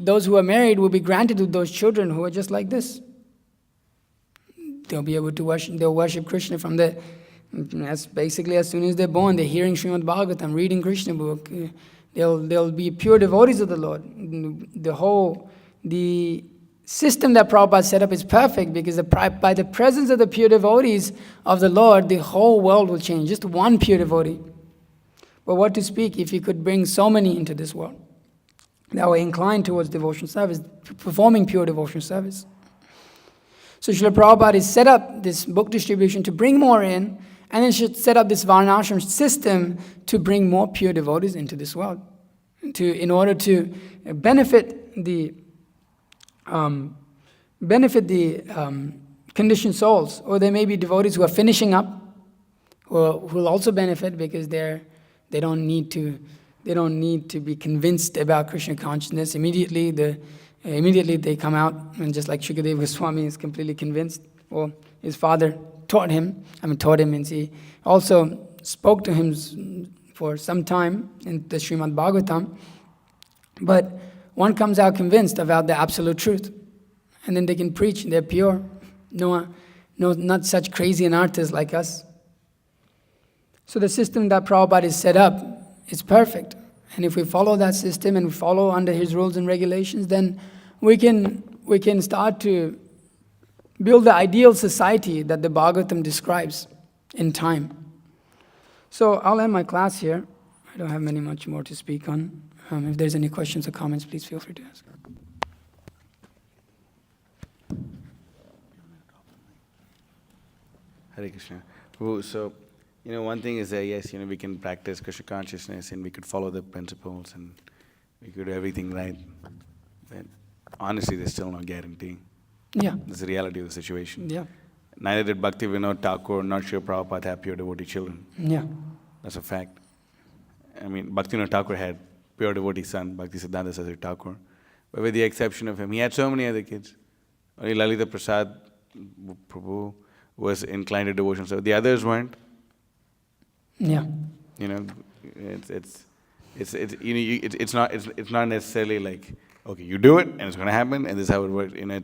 Speaker 1: those who are married will be granted to those children who are just like this. They'll be able to worship Krishna from basically as soon as they're born. They're hearing Srimad Bhagavatam, reading Krishna book. They'll be pure devotees of the Lord. The system that Prabhupada set up is perfect because by the presence of the pure devotees of the Lord, the whole world will change. Just one pure devotee. But what to speak if you could bring so many into this world that were inclined towards devotional service, performing pure devotional service. So Srila Prabhupada has set up this book distribution to bring more in, and then should set up this Varnashram system to bring more pure devotees into this world, in order to benefit the conditioned souls. Or there may be devotees who are finishing up, who will also benefit because they don't need to be convinced about Krishna consciousness. Immediately they come out, and just like Shukadeva Goswami is completely convinced. Well, his father taught him, and he also spoke to him for some time in the Srimad Bhagavatam. But one comes out convinced about the absolute truth, and then they can preach. They're pure, no, not such crazy anarthas like us. So the system that Prabhupada has set up is perfect. And if we follow that system and we follow under his rules and regulations, then we can start to build the ideal society that the Bhagavatam describes in time. So I'll end my class here. I don't have much more to speak on. If there's any questions or comments, please feel free to ask.
Speaker 2: Hare Krishna. So, one thing is that, yes, we can practice Krishna consciousness and we could follow the principles and we could do everything right. But honestly, there's still no guarantee.
Speaker 1: Yeah.
Speaker 2: That's the reality of the situation.
Speaker 1: Yeah.
Speaker 2: Neither did Bhakti Vinod Thakur, not sure Prabhupada have pure devotee children.
Speaker 1: Yeah.
Speaker 2: That's a fact. Bhakti Vinod Thakur had pure devotee son, Bhaktisiddhanta Saraswati Thakur. But with the exception of him, he had so many other kids. Only Lalita Prasad Prabhu was inclined to devotion, so the others weren't.
Speaker 1: Yeah.
Speaker 2: You know, it's not necessarily like, okay, you do it and it's going to happen and this is how it works. You know,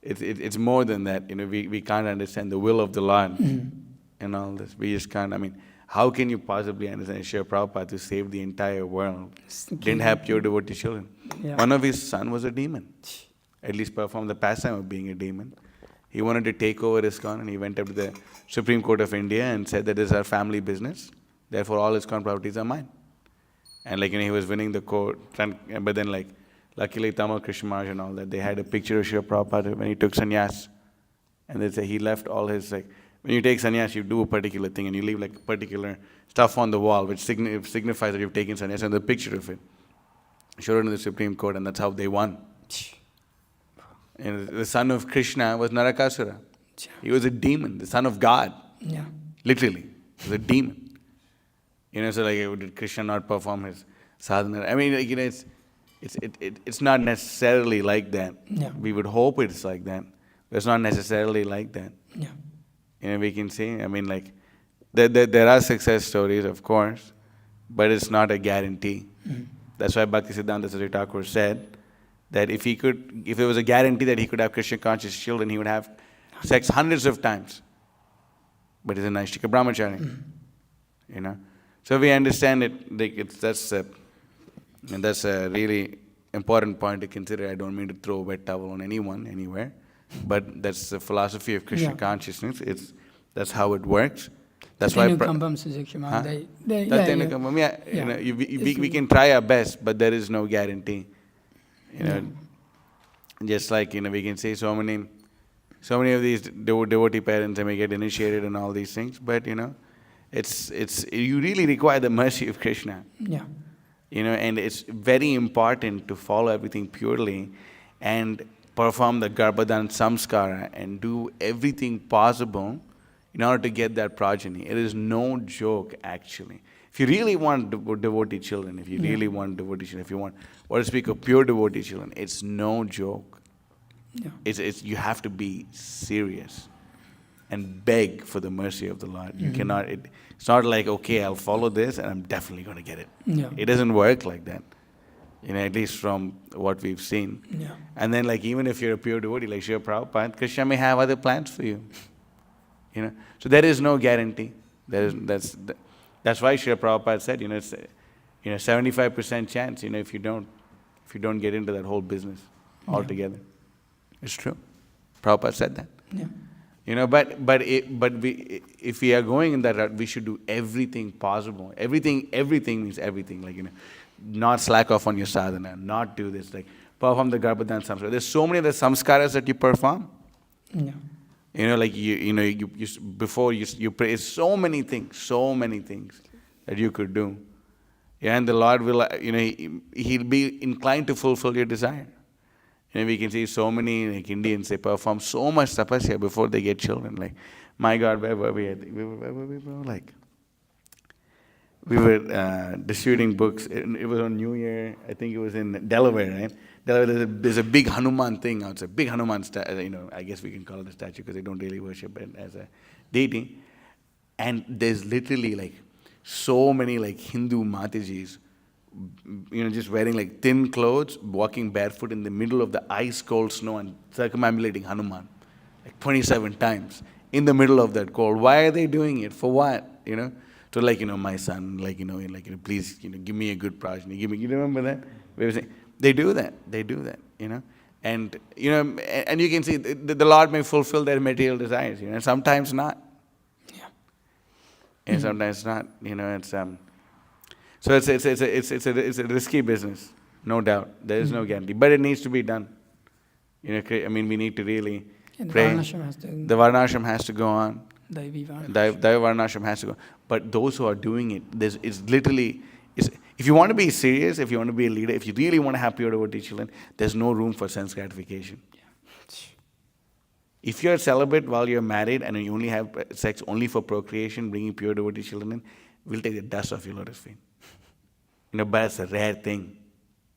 Speaker 2: it's more than that. You know, we can't understand the will of the Lord and all this. We just can't. I mean, how can you possibly understand Srila Prabhupada to save the entire world? Didn't have pure devotee children.
Speaker 1: Yeah.
Speaker 2: One of his son was a demon. At least performed the pastime of being a demon. He wanted to take over ISKCON and he went up to the Supreme Court of India and said that this is our family business. Therefore, all ISKCON properties are mine. And like, you know, he was winning the court. But then like, luckily Tamal Krishna Maharaj and all that, they had a picture of Srila Prabhupada when he took sannyas. And they say he left all his, like, when you take sannyas, you do a particular thing and you leave like particular stuff on the wall, which signifies that you've taken sannyas, and the picture of it. Showed it in the Supreme Court, and that's how they won. And the son of Krishna was Narakasura. He was a demon, the son of God.
Speaker 1: Yeah.
Speaker 2: Literally, he was a demon. You know, so like, did Krishna not perform his sadhana? I mean, like, you know, it's not necessarily like that.
Speaker 1: Yeah.
Speaker 2: We would hope it's like that, but it's not necessarily like that.
Speaker 1: Yeah.
Speaker 2: You know, we can see, I mean, like, there are success stories, of course, but it's not a guarantee. That's why Bhaktisiddhanta Saraswati Thakur said that if there was a guarantee that he could have Krishna conscious children, he would have sex hundreds of times. But he's a Naishtika Brahmachari. You know? So we understand it, like that's a really important point to consider. I don't mean to throw a wet towel on anyone, anywhere. But that's the philosophy of Krishna consciousness. That's how it works. That's why. We can try our best, but there is no guarantee. You know, just like, you know, we can say so many of these devotee parents, they may get initiated and all these things, but you know, you really require the mercy of Krishna. Yeah. You know, and it's very important to follow everything purely and perform the Garbhadan Samskara and do everything possible in order to get that progeny. It is no joke, actually. If you really want devotee children, if you want, or to speak of pure devotee children, it's no joke. Yeah. You have to be serious and beg for the mercy of the Lord. You cannot. It's not like, okay, I'll follow this and I'm definitely going to get it. Yeah. It doesn't work like that. You know, at least from what we've seen. Yeah. And then, like, even if you're a pure devotee, like Srila Prabhupada, Krishna may have other plans for you. You know, so there is no guarantee. That's why Srila Prabhupada said, you know, it's 75% chance. You know, if you don't get into that whole business altogether, it's true. Prabhupada said that. Yeah. You know, but if we are going in that route, we should do everything possible. Everything means everything. Like, you know, not slack off on your sadhana, not do this. Like, perform the Garbhadan Samskara. There's so many of the samskaras that you perform. Yeah. You know, like before you pray, so many things that you could do. Yeah, and the Lord will, you know, He'll be inclined to fulfill your desire. You know, we can see so many like Indians, they perform so much tapasya before they get children. Like, my God, where were we? Where were we, bro? Like, we were distributing books. It was on New Year. I think it was in Delaware, right? Delaware, there's a big Hanuman thing outside. Big Hanuman statue. You know, I guess we can call it a statue because they don't really worship it as a deity. And there's literally like so many like Hindu Matajis, you know, just wearing like thin clothes, walking barefoot in the middle of the ice cold snow and circumambulating Hanuman like 27 times in the middle of that cold. Why are they doing it? For what? You know? So like, you know, my son, please, you know, give me a good progeny. You remember that? They do that, you know. And, you know, and you can see the Lord may fulfill their material desires, you know, and sometimes not. Yeah. And sometimes not, you know, it's so it's a risky business, no doubt. There is no guarantee, but it needs to be done. You know, I mean, we need to really pray. The Varnashram has to go on. Daivi Varnashram has to go. But those who are doing it, it's literally, if you want to be serious, if you want to be a leader, if you really want to have pure devotee children, there's no room for sense gratification. Yeah. If you're celibate while you're married and you only have sex only for procreation, bringing pure devotee children in, we'll take the dust off your lotus feet. But it's a rare thing.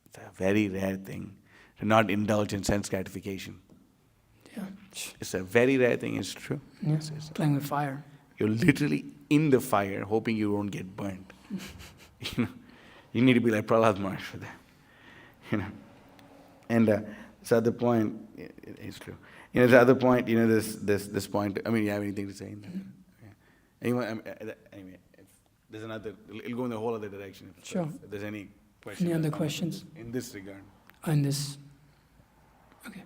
Speaker 2: It's a very rare thing to not indulge in sense gratification.
Speaker 1: Yeah.
Speaker 2: It's a very rare thing, it's true.
Speaker 1: Yeah. Playing with fire.
Speaker 2: You're literally in the fire hoping you won't get burnt. You need to be like Prahlad Maharaj for that. And so at the point, it's true. The other point, this point, I mean, you have anything to say in that? Anyone, anyway, if there's another, it'll go in the whole other direction.
Speaker 1: Sure.
Speaker 2: If there's any questions.
Speaker 1: Any other questions?
Speaker 2: In this regard.
Speaker 1: On this. Okay.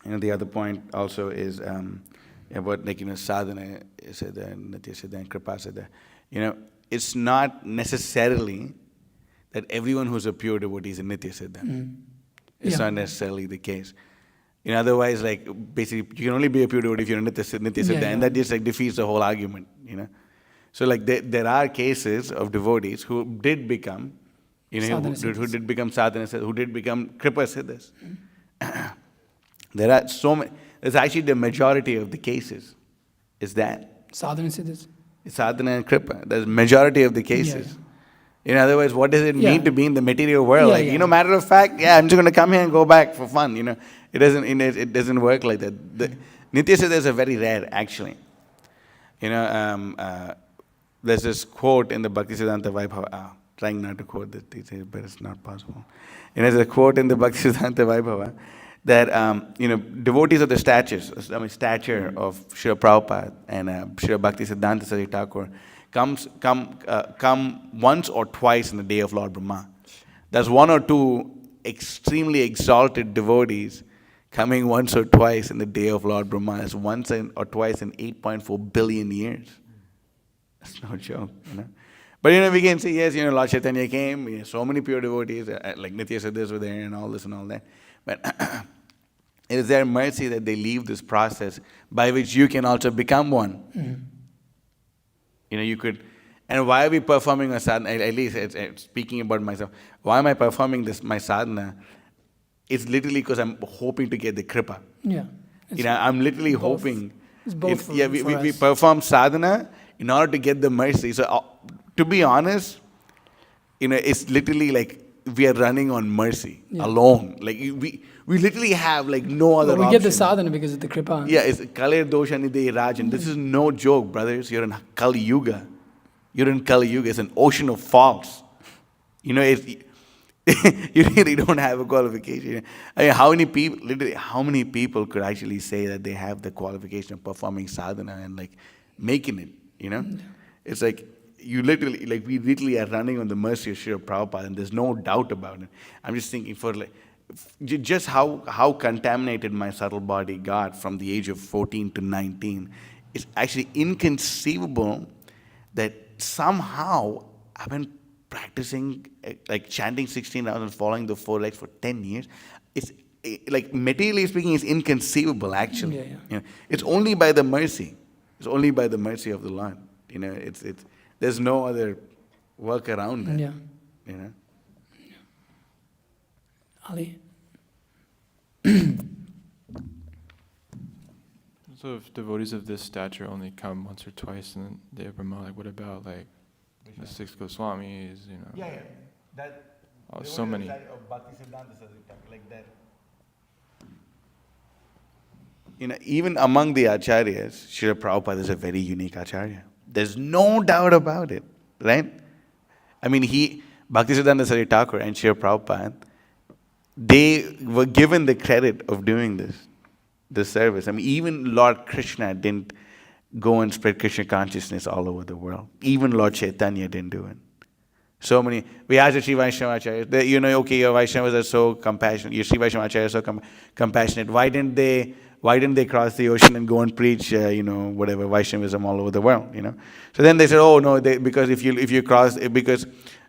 Speaker 2: The other point also is about sadhana, Nitya Siddha and Kripa Siddha. It's not necessarily that everyone who's a pure devotee is a Nitya Siddha. It's not necessarily the case. Otherwise, basically, you can only be a pure devotee if you're a Nitya Siddha, and that just defeats the whole argument. So there are cases of devotees who did become, who did become sadhana siddhas, who did become Kripa Siddhas. There are so many. It's actually the majority of the cases. Is that
Speaker 1: sadhana siddhas?
Speaker 2: Sadhana and Kripa. There's majority of the cases. In other words, what does it mean to be in the material world? Matter of fact, I'm just going to come here and go back for fun. It doesn't work like that. The Nitya Siddhas are very rare, actually. There's this quote in the Bhaktisiddhanta Vaibhava. Trying not to quote this detail, but it's not possible. There's a quote in the Bhaktisiddhanta Vaibhava that devotees of the stature of Srila Prabhupada and Srila Bhaktisiddhanta Saraswati Thakur come once or twice in the day of Lord Brahma. There's one or two extremely exalted devotees coming once or twice in the day of Lord Brahma. That's once or twice in 8.4 billion years. That's no joke, But we can say, yes, Lord Chaitanya came, so many pure devotees, like Nitya Siddhas were there and all this and all that. But it is their mercy that they leave this process by which you can also become one. You could, and why are we performing a sadhana? At least speaking about myself, why am I performing my sadhana? It's literally because I'm hoping to get the kripa.
Speaker 1: Yeah.
Speaker 2: I'm literally hoping.
Speaker 1: It's both for
Speaker 2: we perform sadhana in order to get the mercy. So to be honest, it's literally like we are running on mercy alone. Like we literally have no other option.
Speaker 1: We get the sadhana because of the kripa.
Speaker 2: Yeah, it's Kalir Dosha Nidhi Rajan. This is no joke, brothers. You're in Kali Yuga. You're in Kali Yuga. It's an ocean of faults. You really don't have a qualification. I mean, how many people could actually say that they have the qualification of performing sadhana and making it, It's we literally are running on the mercy of Srila Prabhupada, and there's no doubt about it. I'm just thinking just how contaminated my subtle body got from the age of 14 to 19. It's actually inconceivable that somehow I've been practicing, chanting 16 rounds and following the 4 legs for 10 years. It's materially speaking, it's inconceivable, actually. It's only by the mercy. It's only by the mercy of the Lord. There's no other work around that.
Speaker 1: Ali?
Speaker 3: So if devotees of this stature only come once or twice in the day of Brahma, what about the 6 Goswamis, so many.
Speaker 2: Even among the Acharyas, Srila Prabhupada is a very unique Acharya. There's no doubt about it, right? I mean, Bhaktisiddhanta Saraswati Thakur and Srila Prabhupada, they were given the credit of doing this service. I mean, even Lord Krishna didn't go and spread Krishna consciousness all over the world. Even Lord Chaitanya didn't do it. So many, we asked the Sri Vaishnava Acharyas, your Vaishnavas are so compassionate, your Sri Vaishnava Acharyas are so compassionate. Why didn't they cross the ocean and go and preach, whatever, Vaishnavism all over the world, So then they said, oh no, because if you cross, because,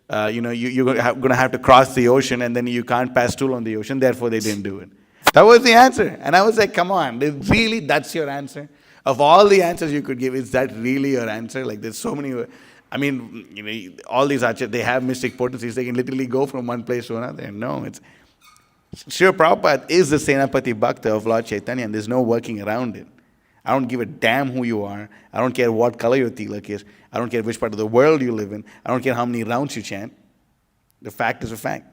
Speaker 2: you're going to have to cross the ocean and then you can't pass stool on the ocean, therefore they didn't do it. That was the answer. And I was like, come on, really, that's your answer? Of all the answers you could give, is that really your answer? There's so many, I mean, all these acharyas, they have mystic potencies. They can literally go from one place to another. No, Srila Prabhupada is the Senapati Bhakta of Lord Chaitanya, and there's no working around it. I don't give a damn who you are. I don't care what color your tilak is. I don't care which part of the world you live in. I don't care how many rounds you chant. The fact is a fact.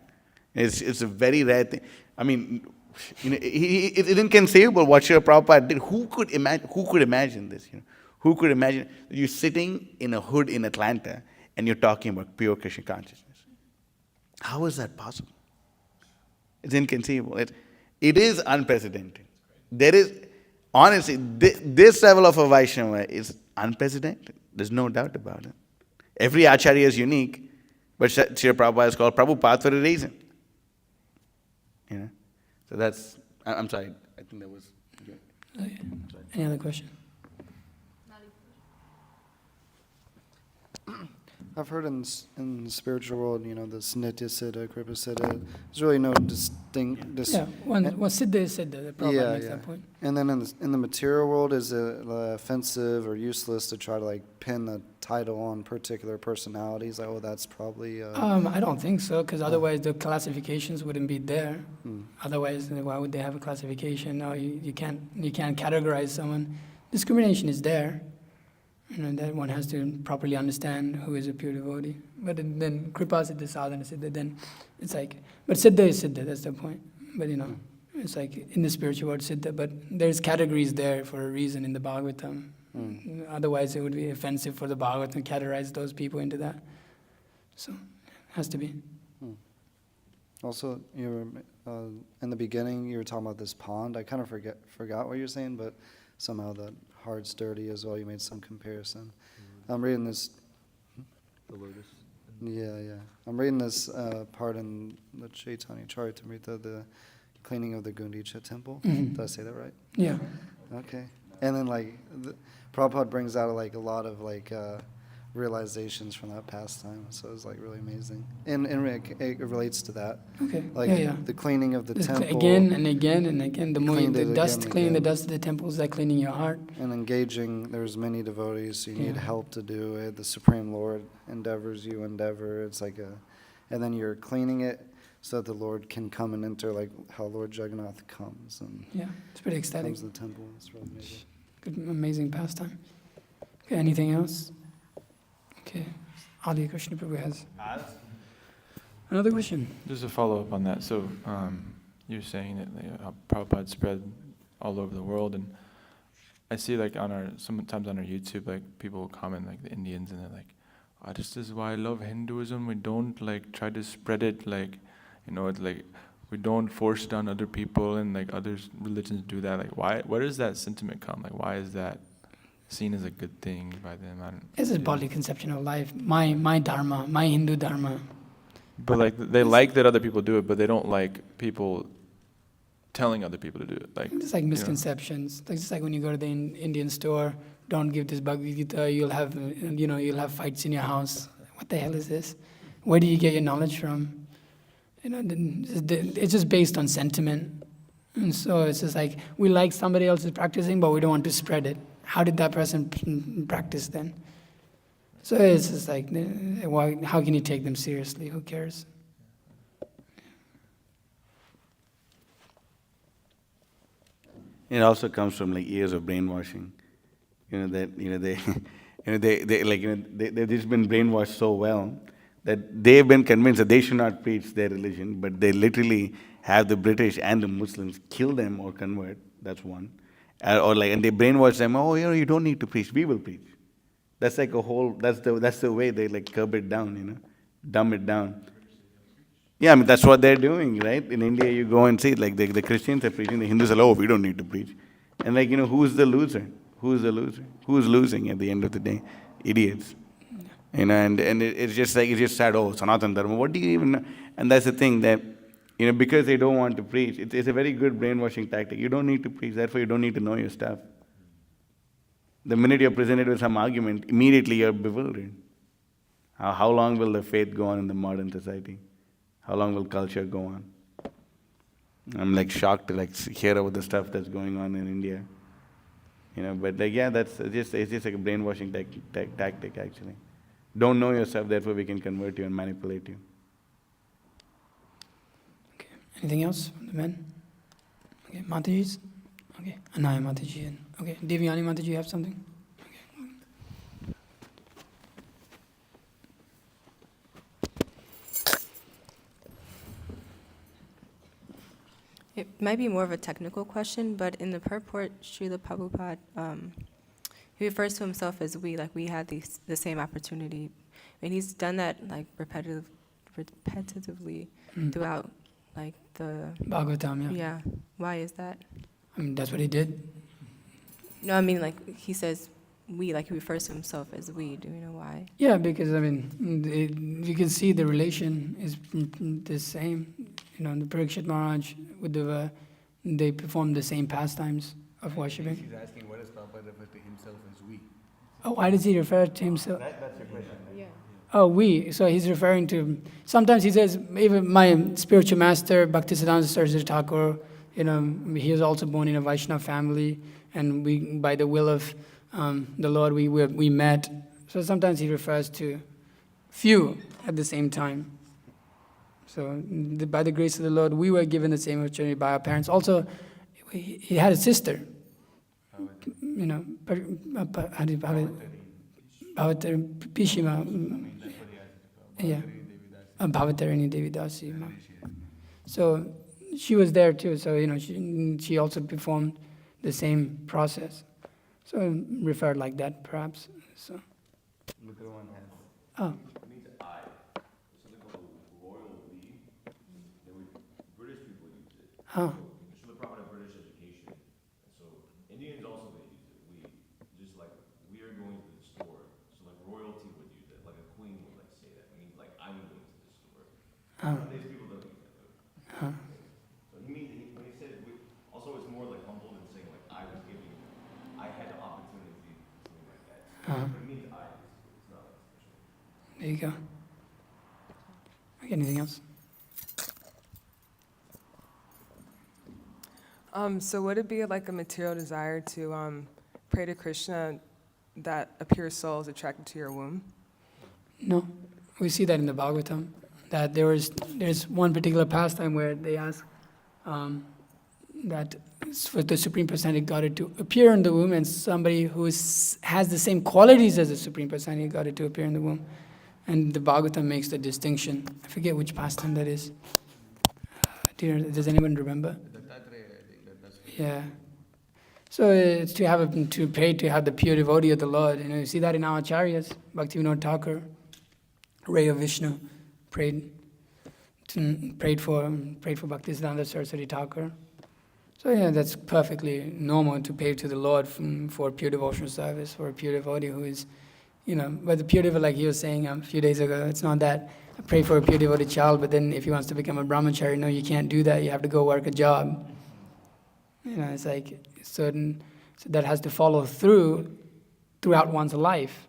Speaker 2: It's a very rare thing. I mean, it's inconceivable what Srila Prabhupada did. Who could imagine this? Who could imagine you sitting in a hood in Atlanta and you're talking about pure Krishna consciousness? How is that possible? It's inconceivable. It is unprecedented. There is, honestly, this level of a Vaishnava is unprecedented. There's no doubt about it. Every Acharya is unique, but Srila Prabhupada is called Prabhupada for a reason. So that's, I'm sorry, I think that was good.
Speaker 1: Okay. Any other question?
Speaker 4: I've heard in the spiritual world, this Nitya Siddha, Kripa Siddha, there's really no distinct...
Speaker 1: Yeah, Siddha is Siddha, the Prabhupada makes that point.
Speaker 4: And then in the material world, is it offensive or useless to try to pin a title on particular personalities? Like, that's probably...
Speaker 1: I don't think so, because otherwise the classifications wouldn't be there. Otherwise, why would they have a classification? No, you can't categorize someone. Discrimination is there. That one has to properly understand who is a pure devotee. But then Kripa Siddha, Sadhana Siddha, then it's like, but Siddha is Siddha, that's the point. But it's like in the spiritual world Siddha, but there's categories there for a reason in the Bhagavatam. Otherwise it would be offensive for the Bhagavatam to categorize those people into that. So, it has to be.
Speaker 4: Also, in the beginning, you were talking about this pond. I kind of forgot what you were saying, but somehow the heart's dirty as well. You made some comparison. I'm reading this.
Speaker 2: The Lotus.
Speaker 4: Yeah. I'm reading this part in the Chaitanya Charitamrita, the cleaning of the Gundicha temple. Did I say that right?
Speaker 1: Yeah.
Speaker 4: Okay. And then Prabhupada brings out a lot of realizations from that pastime. So it's really amazing. And it relates to that.
Speaker 1: Okay.
Speaker 4: The cleaning of the temple.
Speaker 1: Again and again and again. The more
Speaker 4: Cleaned
Speaker 1: the
Speaker 4: it
Speaker 1: dust,
Speaker 4: again
Speaker 1: cleaning the
Speaker 4: again.
Speaker 1: dust of the temple is like cleaning your heart.
Speaker 4: And engaging, there's many devotees, so you need
Speaker 1: Yeah.
Speaker 4: help to do it. The Supreme Lord endeavors, you endeavor. It's and then you're cleaning it so that the Lord can come and enter, like how Lord Jagannath comes and
Speaker 1: Yeah, it's pretty ecstatic.
Speaker 4: comes to the temple. It's really amazing.
Speaker 1: Good, amazing pastime. Okay, anything else? Okay, Adi Krishna Prabhu has another question.
Speaker 3: Just a follow-up on that. So you're saying that how Prabhupada spread all over the world, and I see sometimes on our YouTube, people will comment, the Indians, and they're like, "Oh, this is why I love Hinduism. We don't try to spread it it's we don't force it on other people, and other religions do that. Why? Where does that sentiment come? Why is that seen as a good thing by them?
Speaker 1: This is bodily conception of life. My dharma, my Hindu dharma.
Speaker 3: But they like that other people do it, but they don't like people telling other people to do it.
Speaker 1: It's like misconceptions. It's just like when you go to the Indian store, don't give this Bhagavad Gita, you'll have fights in your house. What the hell is this? Where do you get your knowledge from? It's just based on sentiment. And so it's just like, we like somebody else is practicing, but we don't want to spread it. How did that person practice then? So it's just like, how can you take them seriously? Who cares?
Speaker 2: It also comes from years of brainwashing. They've just been brainwashed so well that they've been convinced that they should not preach their religion, but they literally have the British and the Muslims kill them or convert. That's one. And they brainwash them. Oh, you don't need to preach. We will preach. That's that's the way they curb it down. Dumb it down. Yeah, that's what they're doing, right? In India, you go and see the Christians are preaching, the Hindus are we don't need to preach. And who's the loser? Who's the loser? Who's losing at the end of the day? Idiots. And it's just sad. Oh, Sanatana Dharma. What do you even know? And that's the thing that because they don't want to preach, it's a very good brainwashing tactic. You don't need to preach, therefore you don't need to know your stuff. The minute you're presented with some argument, immediately you're bewildered. How long will the faith go on in the modern society? How long will culture go on? I'm shocked to hear about the stuff that's going on in India. But that's it's just a brainwashing tactic actually. Don't know yourself, therefore we can convert you and manipulate you.
Speaker 1: Okay. Anything else from the men? Okay, Mataji's? Okay, Anaya Mataji. And, okay, Devyani Mataji, you have something?
Speaker 5: It might be more of a technical question, but in the purport, Srila Prabhupada, he refers to himself as we, like we had the same opportunity. And he's done that like repetitively throughout like the...
Speaker 1: Bhagavatam, yeah.
Speaker 5: Yeah. Why is that?
Speaker 1: I mean, that's what he did.
Speaker 5: No, I mean like he says we, like he refers to himself as we. Do you know why?
Speaker 1: Yeah, because I mean, you can see the relation is the same. You know, the Parikshit Maharaj with the they perform the same pastimes of worshipping.
Speaker 2: He's asking what does Prabhupada refer to himself as we?
Speaker 1: Oh, why does he refer to himself?
Speaker 2: That's your question.
Speaker 5: Yeah.
Speaker 1: Oh, we. So he's referring to. Sometimes he says, even my spiritual master, Bhaktisiddhanta Saraswati Thakur. You know, he was also born in a Vaishnava family, and we, by the will of the Lord, we met. So sometimes he refers to few at the same time. So by the grace of the Lord, we were given the same opportunity by our parents. Also, he had a sister. You know, Pishima. Yeah, Bhavatarini Devidasi. So she was there too. So you know, she also performed the same process. So referred like that, perhaps. So. Oh. Huh.
Speaker 6: Srila Prabhupada British education. So Indians also they use it. We just like we are going to the store. So like royalty would use it. Like a queen would like say that. It means like I'm going to the store. Nowadays people don't use that. So he means when he said we, also it's more like humble than saying like I was giving, I had the opportunity, something like that. But it means I. It's not like special.
Speaker 1: There you go. Okay, anything else?
Speaker 7: So would it be like a material desire to pray to Krishna that a pure soul is attracted to your womb?
Speaker 1: No. We see that in the Bhagavatam, that there's one particular pastime where they ask that for the Supreme Personality Godhead to appear in the womb, and somebody who has the same qualities as the Supreme Personality Godhead to appear in the womb. And the Bhagavatam makes the distinction. I forget which pastime that is. Does anyone remember? Yeah. So it's to pray to have the pure devotee of the Lord. You know, you see that in our Acharyas. Bhaktivinoda Thakur, ray of Vishnu, prayed for Bhaktisiddhanta Saraswati Thakur. So yeah, that's perfectly normal to pray to the Lord for pure devotional service, for a pure devotee who is, you know, but the pure devotee, like he was saying a few days ago, it's not that I pray for a pure devotee child, but then if he wants to become a brahmachari, no, you can't do that. You have to go work a job. You know, it's like so that has to follow throughout one's life.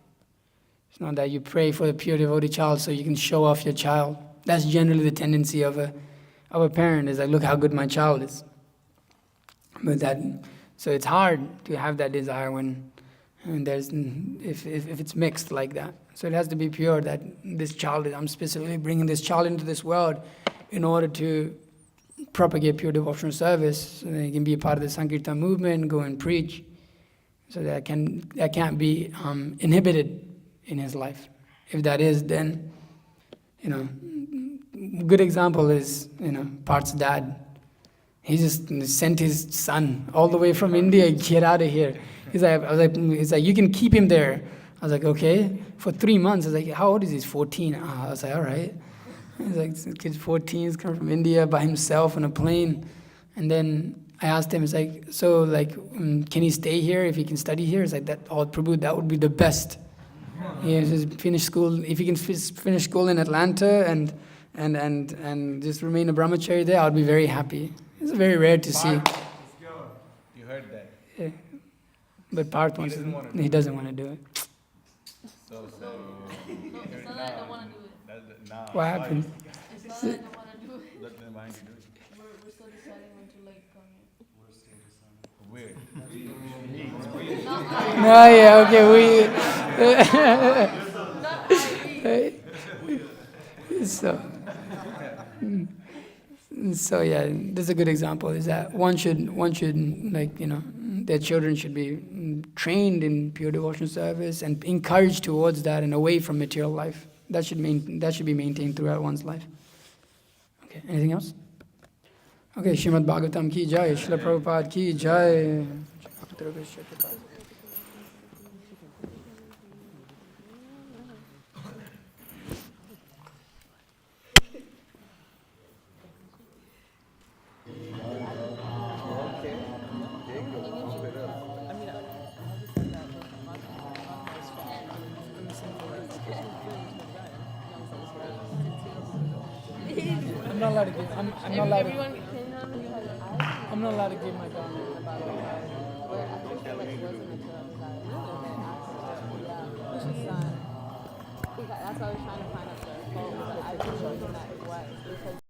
Speaker 1: It's not that you pray for the pure devotee child so you can show off your child. That's generally the tendency of a parent, is like, look how good my child is. But so it's hard to have that desire when if it's mixed like that. So it has to be pure, that this child, I'm specifically bringing this child into this world in order to propagate pure devotional service, so that he can be a part of the Sankirtan movement, go and preach. So that can't be inhibited in his life. If that is, then, you know, good example is, you know, Parth's dad. He just sent his son all the way from India, get out of here. He's like, you can keep him there. I was like, okay, for 3 months. I was like, how old is he? He's 14. I was like, all right. He's like, this kid's 14, he's come from India by himself on a plane. And then I asked him, it's like, so like, can he stay here if he can study here? It's like, Prabhu, that would be the best. He just finish school, if he can finish school in Atlanta and just remain a brahmachari there, I would be very happy. It's very rare to see.
Speaker 2: You heard that.
Speaker 1: Yeah. But Parth he doesn't want to do it.
Speaker 2: So
Speaker 8: I don't want to do it.
Speaker 1: What happened?
Speaker 8: It's not that I don't want to do it.
Speaker 2: Then why do you do it?
Speaker 8: We're still deciding when to like come here.
Speaker 2: Where?
Speaker 1: No, yeah, okay,
Speaker 8: Not I, we.
Speaker 1: so So yeah, this is a good example. Is that one should like their children should be trained in pure devotional service and encouraged towards that and away from material life. That should be maintained throughout one's life. Okay, anything else? Okay, Srimad Bhagavatam ki jai, Srila Prabhupada ki jai. I'm not allowed to give. I'm not allowed to. I'm not allowed to give my comment about it.
Speaker 9: That's why I was trying to find out the quote, but I didn't know that it was because